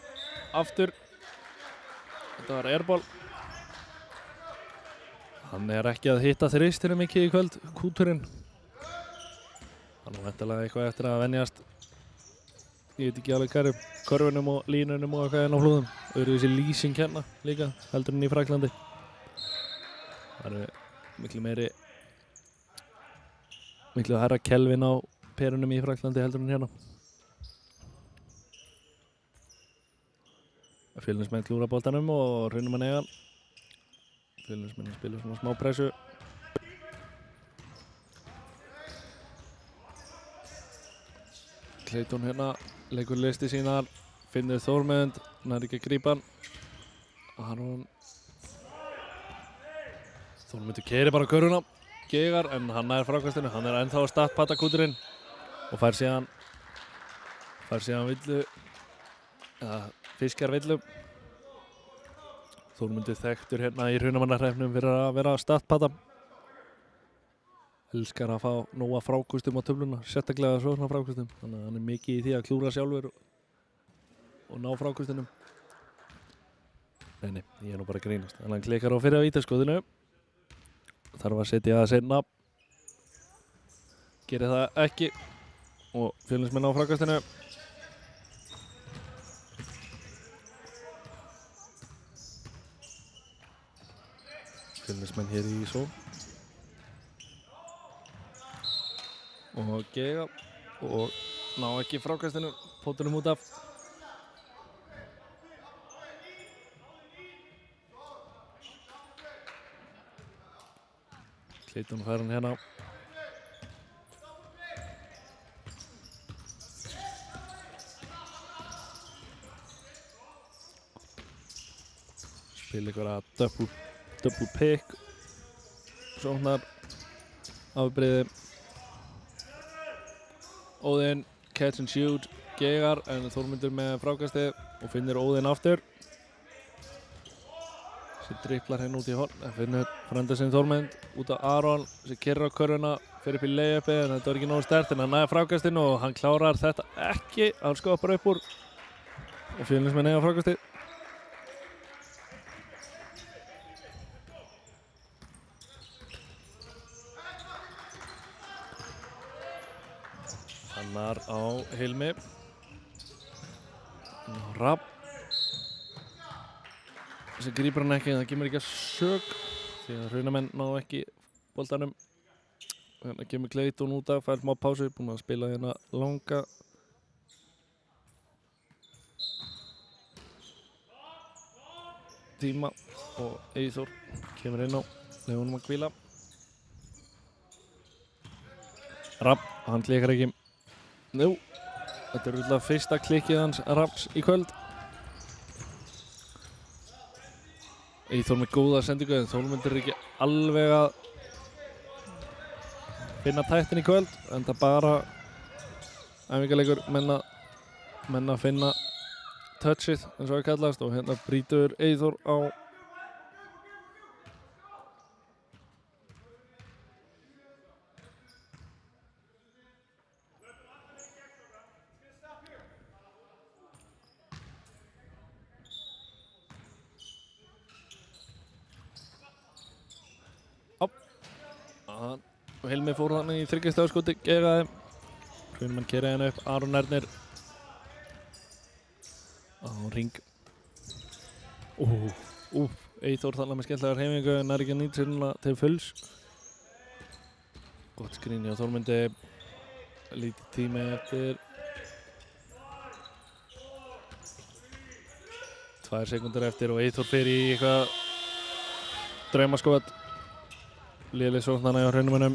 aftur. Þetta var airball. Hann ekki að hitta þristinu mikið í kvöld, kúturinn. Hann væntanlega eitthvað eftir að venjast. Ég veit ekki alveg hverju, körfunum og línunum og eitthvað á hlúðum. Öðruvísi lýsing hérna líka, heldur en í Fraklandi. Það miklu hærra kelvin á perunum í Fraklandi heldur en hérna. Fjölnismenn klúra boltanum og Hrunamann eiga. Fjölnismenn spila svona smá pressu. Clayton hérna leikur listi sínar, finnur Þórmund, nær ekki að grípa hann. Þórmundur keyrir bara körfuna, Gegar, en hann nær frákastinu, hann ennþá að startpata kúturinn og fær síðan villu, fiskar villu. Þórmundur þekktur hérna í Hrunamannahreppnum fyrir að vera að startpata. Elskar að fá nóga frákustum á töfluna, sérstaklega svona frákustum. Þannig að hann mikið í því að klúra sjálfur og ná frákustinum. Nei, ég nú bara að grínast. En hann klikkar á fyrir að vítaskotinu. Þarf að setja það seinna. Gerir það ekki. Og Fjölnismenn á frákastinu. Fjölnismenn hér í sól. Og Gegar og ná ekki frákastinu, pótunum út af. Clayton fær hann hérna. Spila einhverja double pick. Sóknar afbrigði. Óðinn, catch and shoot, Gegar, en Þórmundur með frákastið og finnir Óðinn aftur. Sem dripplar henn út í horn, en finnur frænda sinn Þórmund út á Aron, sem keyrir á körfuna, fer upp í layupi, en þetta var ekki nógu sterkt, en hann næði frákastinu og hann klárar þetta ekki. Hann skoppar upp úr og Fjölnismenn eiga frákastið. Fannar á Hilmi. Rapp. Þessi grípur hann ekki, það kemur ekki að sök því að Hrunamenn ná ekki boltanum. Hérna kemur Clayton út af, fær smá pásu, búinn að spila hérna langa. Tíma og Eyþór kemur inn á, leyfum honum að hvíla. Rapp, hann klikkar ekki. Nú, þetta alltaf fyrsta klikkið hans Rapps í kvöld. Eyþór með góða sendingu, en Þórmundur ekki alveg að finna tættin í kvöld, en það bara æfingarleikur menn að finna touchið, eins og það kallast, og hérna brýtur Eyþór á og Hilmi fór þannig í þriggjastafaskoti, gegaði. Hrunamenn keyrir henni upp, Aron Ernir á ring. Eyþór þannig með skemmtlegar hreyfingu, en ekki að nýta sérna til fulls. Gott skrín hjá Þórmundi, lítið tími eftir. 2 sekúndur eftir og Eyþór fer í eitthvað draumaskot. Léleg sóknarna hjá Hrunamönnum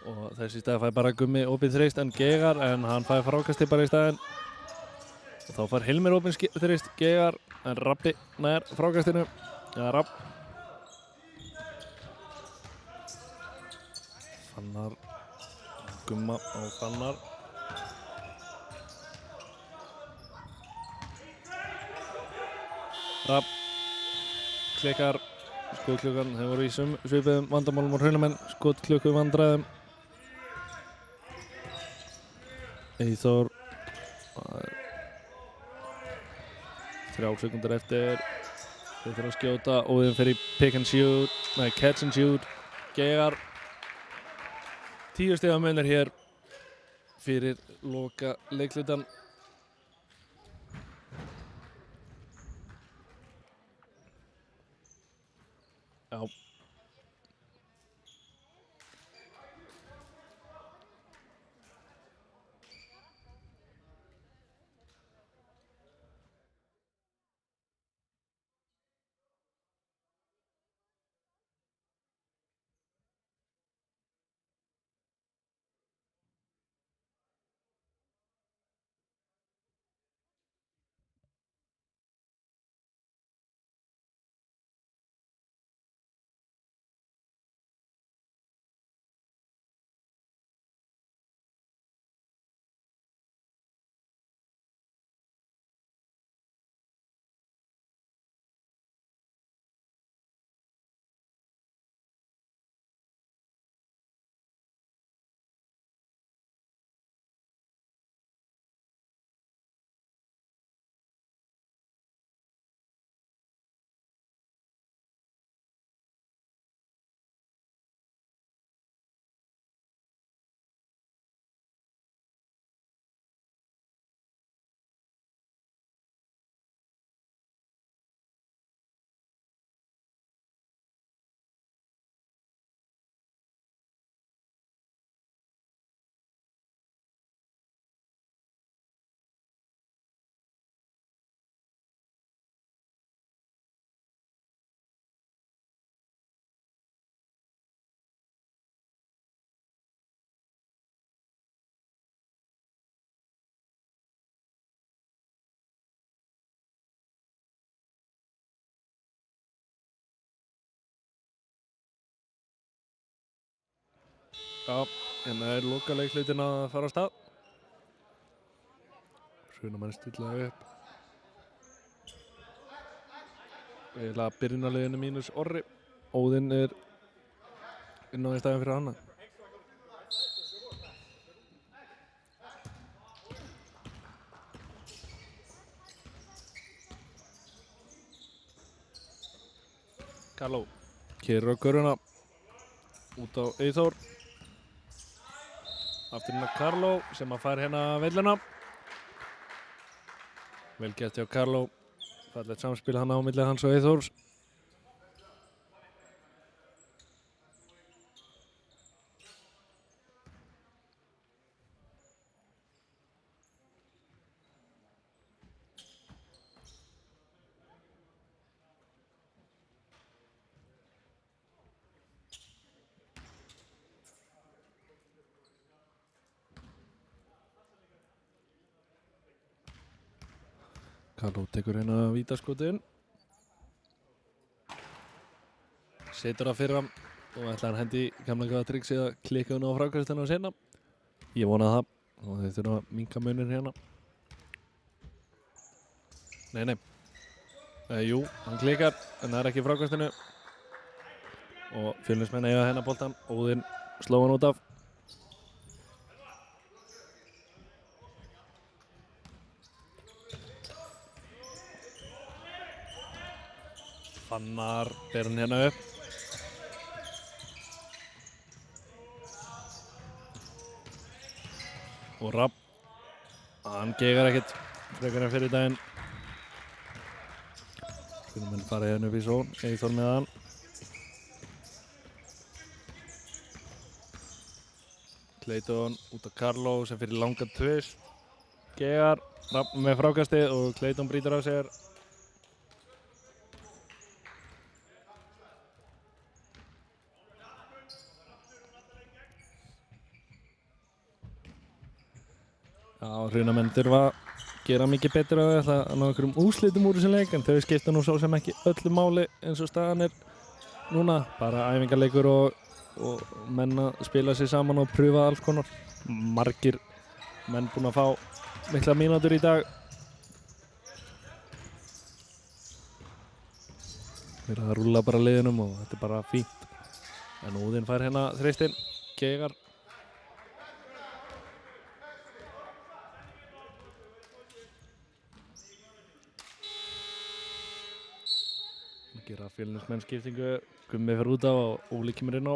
og þessi stað fær bara Gummi opið þrist en Gegar, en hann fær frákasti bara í staðinn og þá fær Hilmir opið þrist Gegar, en Rappi nær frákastinu. Rapp Fannar, Gumma á Fannar. Rapp klikkar. Skotklukkan, þeir voru í svipuðum vandamálum á Hrunamenn, skotklukku vandræðum. Eyþór 3 sekúndur eftir. Þeir þurfa að skjóta og þeim fer í catch and shoot. Geigar 10 stiga munur hér fyrir loka leiklutan. Já. Já, hérna loka leiklutin að fara af stað. Hrunamenn stilla upp. Eiginlega byrjunarliðinu mínus Orri. Óðinn inn á í staðinn fyrir Anna. Karló keyrir á göruna út á Eyþór. Aftur inn á Karló sem að fær hérna velluna. Vel gert hjá Karló. Fallegt samspil hann á milli hans og Eyþórs. Karló tekur hérna vítaskotin. Setur það fyrir hann og ætlar hann hendi gamla góða trixið að klikka hún á frákastinu og seinna. Ég vonaði það og þeir þurfa að minnka muninn hérna. Nei. Jú, hann klikkar en það ekki frákastinu. Og Fjölnismenn eiga hérna boltan. Óðinn sló hann út af. Fannar ber hann hérna upp. Og Rapp, hann geigar ekkert frekar en fyrir daginn. Fjölnismenn fara hérna upp í són, Eyþór með hann. Clayton út á Karló sem fyrir langa tvist. Geigar, Rapp með frákastið og Clayton brýtur af sér. Já, Hrunamenn þurfa að gera mikið betur að það að ná einhverjum úrslitum úr þessum leik en þau skipta nú svo sem ekki öllu máli eins og staðan er núna. Bara æfingarleikur og menn að spila sig saman og pröfa alls konar. Margir menn búin að fá mikla mínútur í dag. Þeir að rúlla bara liðinum og þetta er bara fínt. En Óðinn fær hérna þristinn, Geigar. gera Fjölnismenn skiptingu. Gummi fer út á og Óli kemur inn á.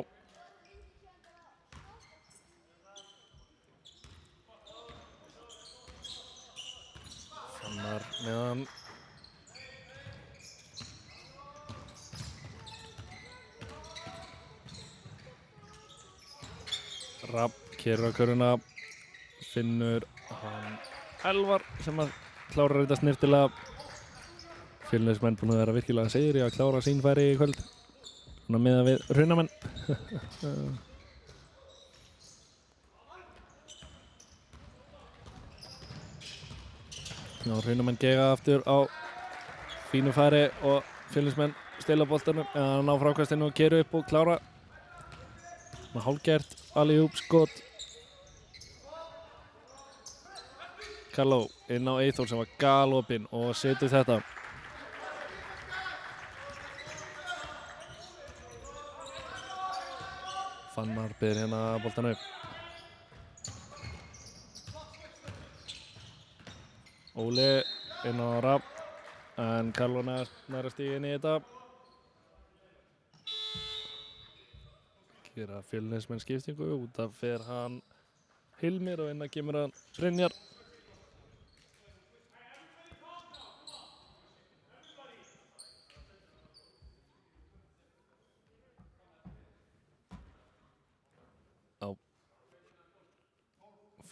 Fannar með hann. Rapp kerir á köruna, finnur hann Elvar sem að klára þetta snirtilega. Fjölnismenn búin að vera virkilega sigri að klára sín færi í kvöld. Svona miðað við Hrunamenn. Hrunamenn gega aftur á fínu færi og Fjölnismenn stela boltanum eða ná frákastinu og keru upp og klára. Með hálfgert alley-oop skot. Kalló inn á Eyþór sem var galopinn og setur þetta. Fannar byrð hérna boltan upp. Óli inn á Rapp en Kalló næra stíg inn í þetta. Gera Fjölnismenn skiptingu, út af fer hann Hilmir og inn að kemur hann Brynjar.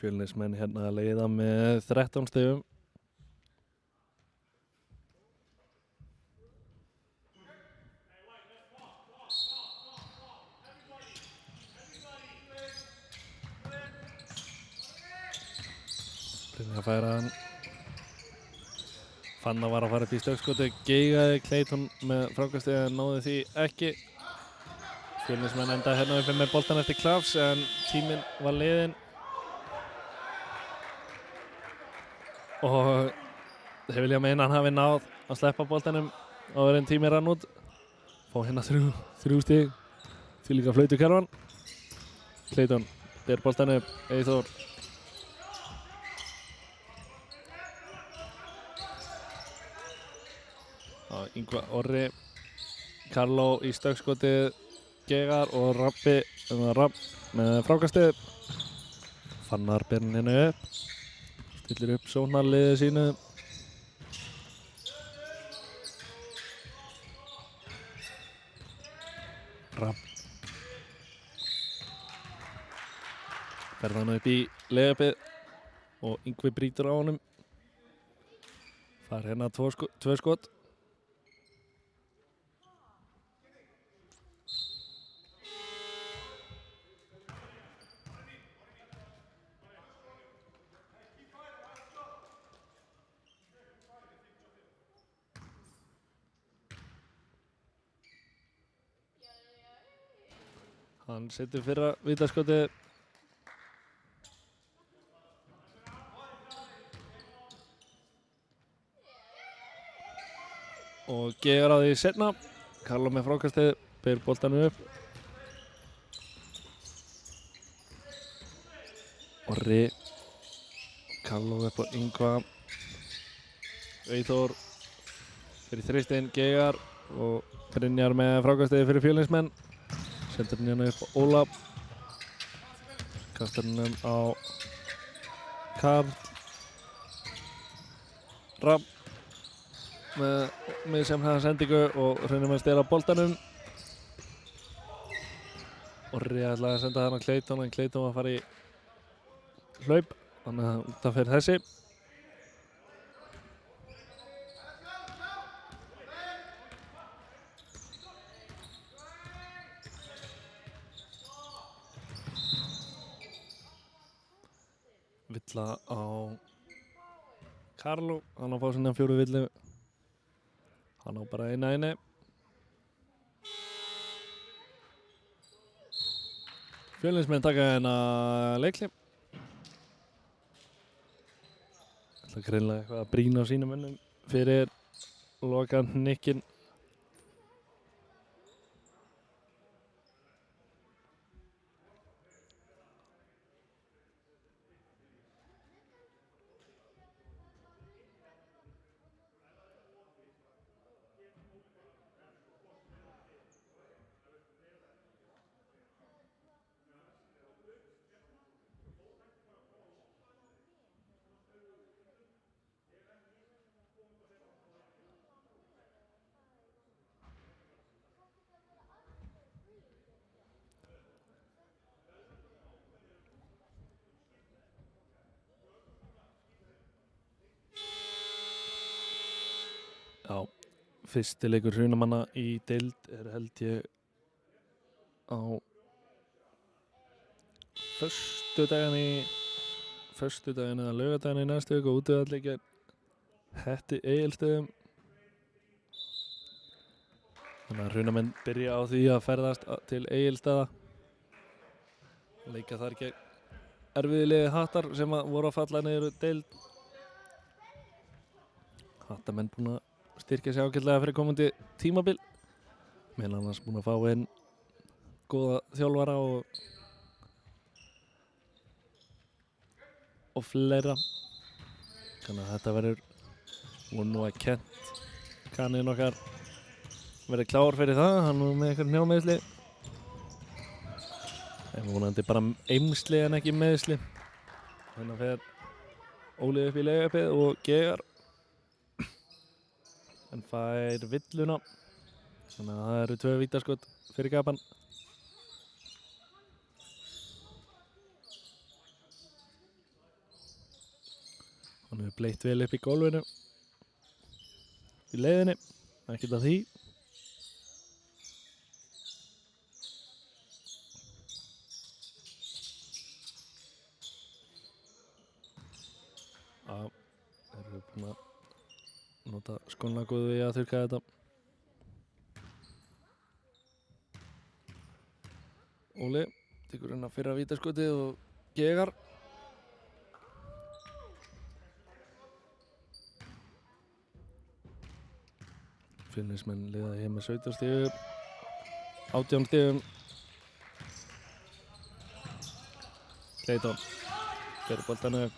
Fjölnismenn hérna að leiða með 13 stigum. Brynjar færa hann. Fannar var að fara upp í stökkskoti, geigaði Clayton með frákastið en náði því ekki. Fjölnismenn endaði hérna uppi með boltan eftir klafs en tíminn var liðinn. Og þeir vilja meina hann hafi náð að sleppa boltanum áður en tími rann út. Fá hérna þrjú stig. Því líka flautu kerfan. Clayton ber boltan upp, Eyþór. Ingvar Orri. Kalló í stökkskotið, gegar og Rapp með frákastið. Fannar ber hann hérna upp. Stillir upp sóknarliðið sínu. Rapp. Ferði hann upp í layupið og Ingvi brýtur á honum. Fær hérna tvö skot. Hann setur fyrra vítaskotið. Og gegar á því seinna. Kalló með frákastið, ber boltanum upp. Orri. Kalló upp á Ingva. Eyþór fyrir þristinn, gegar og Brynjar með frákastið fyrir Fjölnismenn. Sendur hann hérna upp á Óla. Kastar hann á Karl. Rapp með sem hefða sendingu og Hrunamenn stela boltanum. Orri ætlaði að senda hann á Clayton en Clayton var að fara í hlaup. Þannig að út af fyrir þessi. Villa á Karlo, hann á að fá sinna 4 villu. Hann á bara eina inni. Fjölnismenn taka hérna leikli. Það er greinilega eitthvað að brýna á sínum mönnum fyrir lokahnykkinn. Já, fyrsti leikur Hrunamanna í deild held ég á föstudaginn eða laugardaginn í næstu viku og útivalleikja Hetti Egilsstöðum. Þannig að Hrunamenn byrja á því að ferðast til Egilsstaða. Leika þar gegn erfiðilegi Hattar sem voru að falla niður deild. Hattamenn búin að styrkja sig ágætlega fyrir komandi tímabil. Meðal annars búin að fá inn góða þjálfara og fleira. Þannig að þetta verður nú að Kent kaninn okkar verður klár fyrir það. Hann er með eitthvað hnjámeiðsli. En vonandi bara eymsli en ekki meiðsli. Þannig að fer Óli upp í leigupið og Gegar. En fær villuna. Þannig að það eru 2 vítaskot fyrir Gaban. Hann hefur bleitt vel upp í gólfinu. Í leiðinni. Ekkert að því. Já, þeir eru búin að nota skóna góðu í að þurrka þetta. Óli tekur hérna fyrra vítaskotið og Gegar. Fjölnismenn liða hér með 17 stigum, 18 stigum. Clayton fer boltann upp.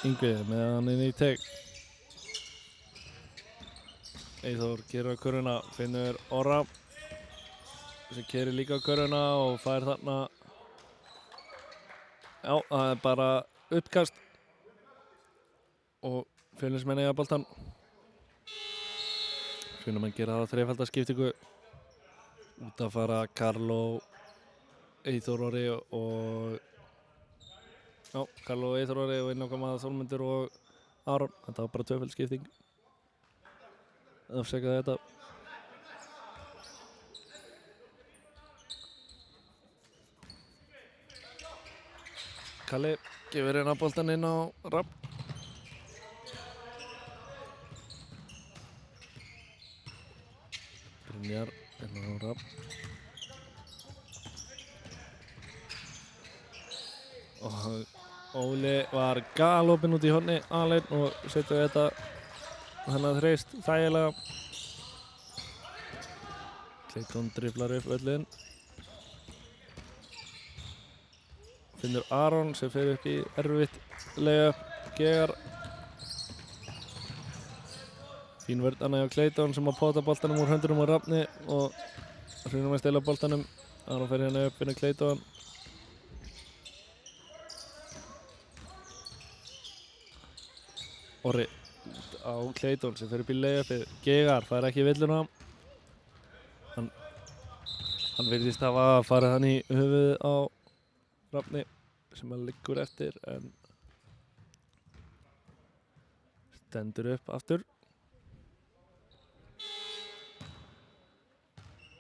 Yngvi með hann inn í teg. Eyþór gerir á köruna, finnur Orra sem kerir líka á köruna og fær þarna. Já, það er bara uppkast og Fjölnismenn eiga boltann. Hrunamann gera það á þrefaldaskiptingu. Út að fara Karlo, Eyþór Orri og Karlo og Eyþór Orri og inn á koma Þórmundur og Aron. Þetta var bara 2-faldskipting. Afsaka þetta. Kalli gefur hérna boltan inn á Rapp. Brynjar inn á Rapp. Og Óli var galopinn út í horni aleinn og setur þetta hennar þreist þægilega. Clayton driblar upp völlinn. Finnur Aron sem fer upp í erfitt layup. Gegar. Fín vörn annað hjá Clayton sem að pota boltanum úr höndunum á Rafni og Hrunamann stela boltanum. Aron fer hérna upp, finnur Clayton. Orri á Clayton sem fer upp í layupið. Gegar fær ekki villuna. Hann virðist hafa farið hann í höfuðið á Rafni sem að liggur eftir en stendur upp aftur.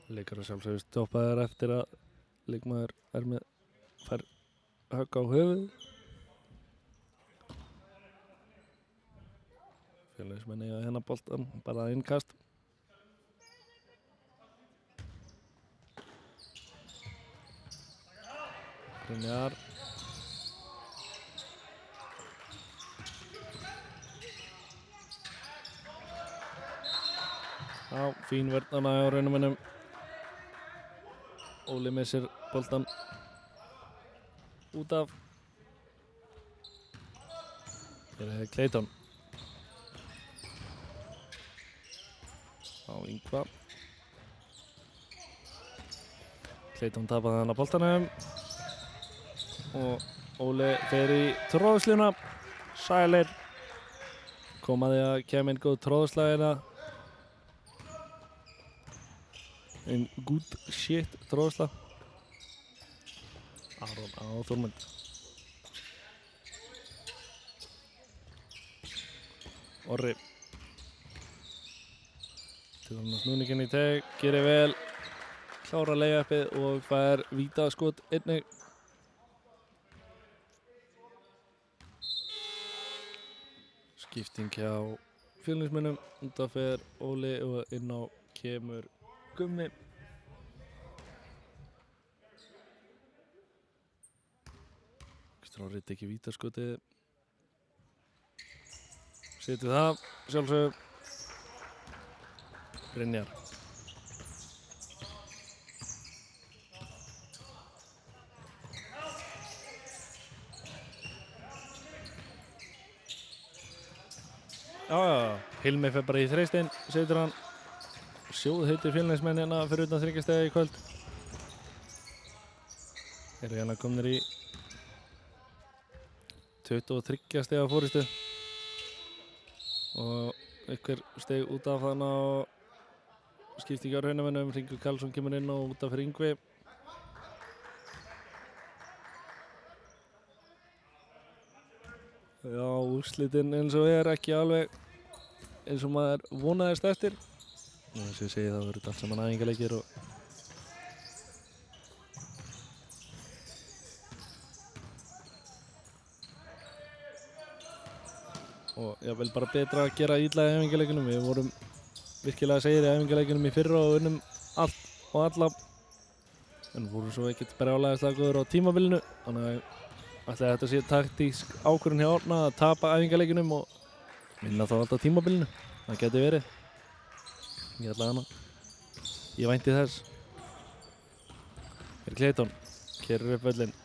Leikar að sjálfsögðu stoppaðar eftir að leikmaður fær högg á höfuð. Fjölnismenn eiga hérna boltan, bara innkast. Brynjar. Já, fín vörnana á Hrunamönnum. Óli missir boltan út af. Hér er Clayton. Á Yngva. Clayton tapaði hann á boltanum. Og Óli fer í tróðsluna. Sælir. Komaði að kemur inn góð tróðslægina. En good shit tróðsla. Aron á Þórmund. Orri. Tekur hann snúninginn í teg, gerir vel. Klára layupið og fær vítaskot einnig. Skipting hjá Fjölnismönnum. Út af fer Óli og inn á kemur Gummi. Orri tekið vítaskotið. Setur það, sjálfsög. Brynjar. Já, Hilmi fer bara í þreistinn, setur hann. Sjóð heitir Fjölnismenn hérna fyrir utan 3 stiga í kvöld. Eru hérna komnir í 23 stiga fórystu og einhver stig út af þarna og skipti ekki á raunamönnum. Hringur Karlsson kemur inn og út af fyrir Yngvi. Já, úrslitin eins og ekki alveg eins og maður vonaðist eftir. Eins og ég segi, það verður allt saman æfingaleikir og jafnvel bara betra að gera illa í æfingaleikjunum. Við vorum virkilega segir í æfingaleikjunum í fyrra og unnum allt og alla, en vorum svo ekkert brjálæðislega góður á tímabilinu, þannig að ætli þetta sé taktísk ákvörðun hjá Árna að tapa æfingaleikjunum og vinna þá alltaf tímabilinu. Það geti verið. Ég ætla hana. Ég vænti þess. Hér er Clayton, keyrir upp völlinn,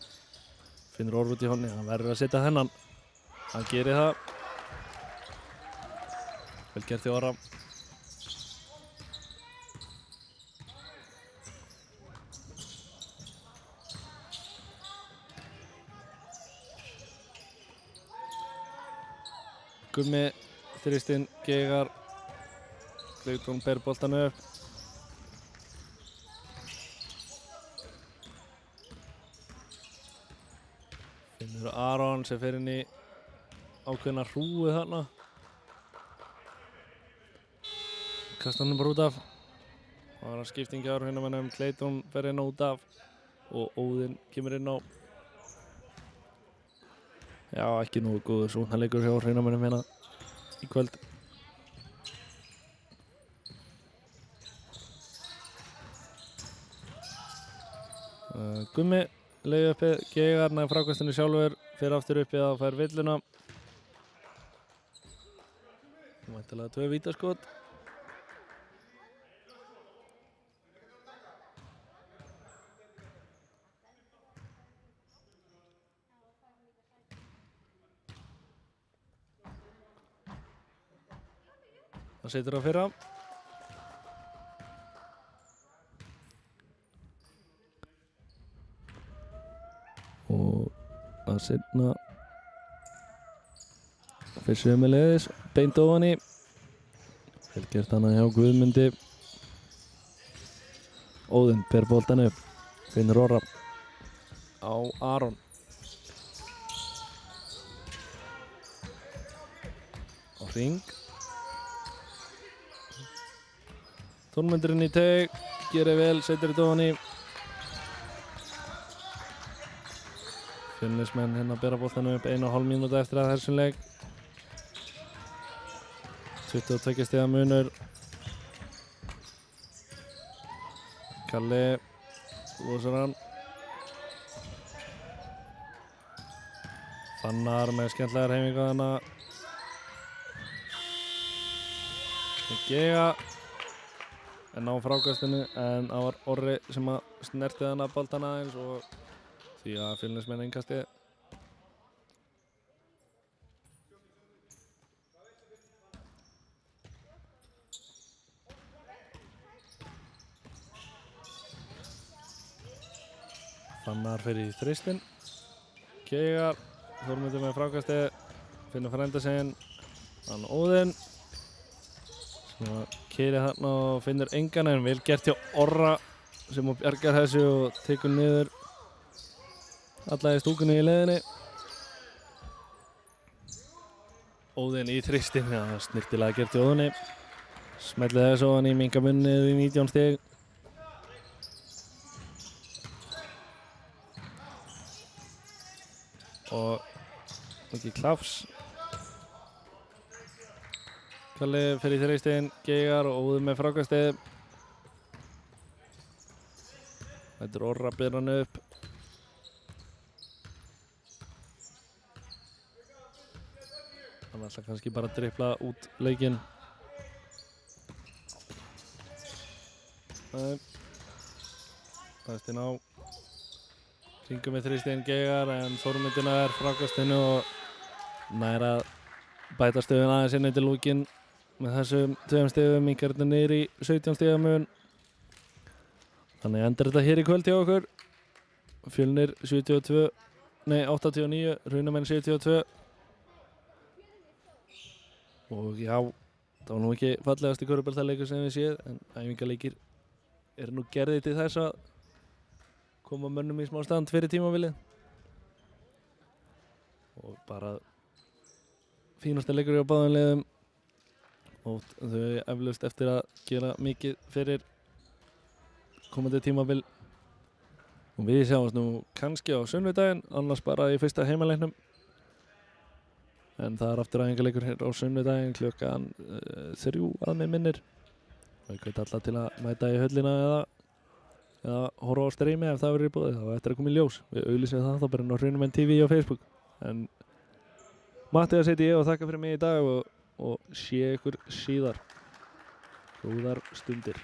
finnur Orra út í honni, hann verður að setja þennan. Hann gerir það. Vel gert í Orra. Gummi, þristinn, gegar. Clayton ber boltan upp. Finnur Aron sem fer inn í ákveðna hrúu þarna. Kastar hann bara út af. Það var að skipting hjá raunamönnum. Clayton fer inn út af og Óðinn kemur inn á. Já, ekki nógu góður sóknarleikur hjá raunamönnum hérna í kvöld. Gummi leiði uppið, gegar næði frákastinu sjálfur, fer aftur uppið og fær villuna. Væntanlega 2 vítaskot. Það setur á fyrra. Og að seinna fyrir sömuleiðis, beint ofan í. Vel gert hana hjá Guðmundi. Óðinn ber boltan upp, finnur Orra á Aron. Á hring. Þórmundurinn í teig, gerir vel, setur þetta ofan í. Fjölnismenn hérna bera boltan upp 1,5 mínútu eftir að þessum leik. 22 stiga munur. Kalli losar hann. Fannar með skemmtlegar hreyfingu þarna. Gega en á frákastinu, en það var Orri sem að snerti þarna boltan aðeins og því að Fjölnismenn innkasti. Fannar fyrir í þristinn. Gegar, Þórmundur með frákasti, finnur frænda sinn, hann Óðinn. Sem keyrir þarna og finnur engan, en vel gert hjá Orra sem bjargar þessu og tekur niður. alla í stúkunni í leiðinni. Óðinn í þristin, já, snirtilega gert í Óðinni. Smellið þessu ofan í minkamunnið í 19 stig. Og ekki klafs. Kalli fyrir í þristin, Geigar og Óðinn með frákastið. Þetta Orra byrja hann upp. Hann ætla kannski bara að dribbla út leikinn. Þaðst inn á. Hringum með þristin Geigar en Þórmundur nær frákastinu og nær að bæta stöðun aðeins inn til lúkinn með þessum 2 stigum, minkar þetta niður í 17 stigamun. Þannig endur þetta hér í kvöld hjá okkur. Fjölnir 89, Hrunamenn 72. Og já, það var nú ekki fallegasti körfuboltaleikur sem við séð, en æfingaleikir eru nú gerðir til þess að koma mönnum í smá stand fyrir tímabilið. Og bara fínasta leikur hjá báðum liðum og þau eflaust eftir að gera mikið fyrir komandi tímabil. Og við sjáumst nú kannski á sunnudaginn, annars bara í fyrsta heimaleiknum. En það aftur æfingarleikur hér á sunnudaginn klukkan 3 að mig minnir. Og ég hvet alla til að mæta í höllina eða horfa á streymi ef það verður í boði. Það var eftir að koma í ljós. Við auglýsum það þá bara inn á Hrunamenn TV á Facebook. En Matthías heiti ég og þakka fyrir mig í dag og sé ykkur síðar. Góðar stundir.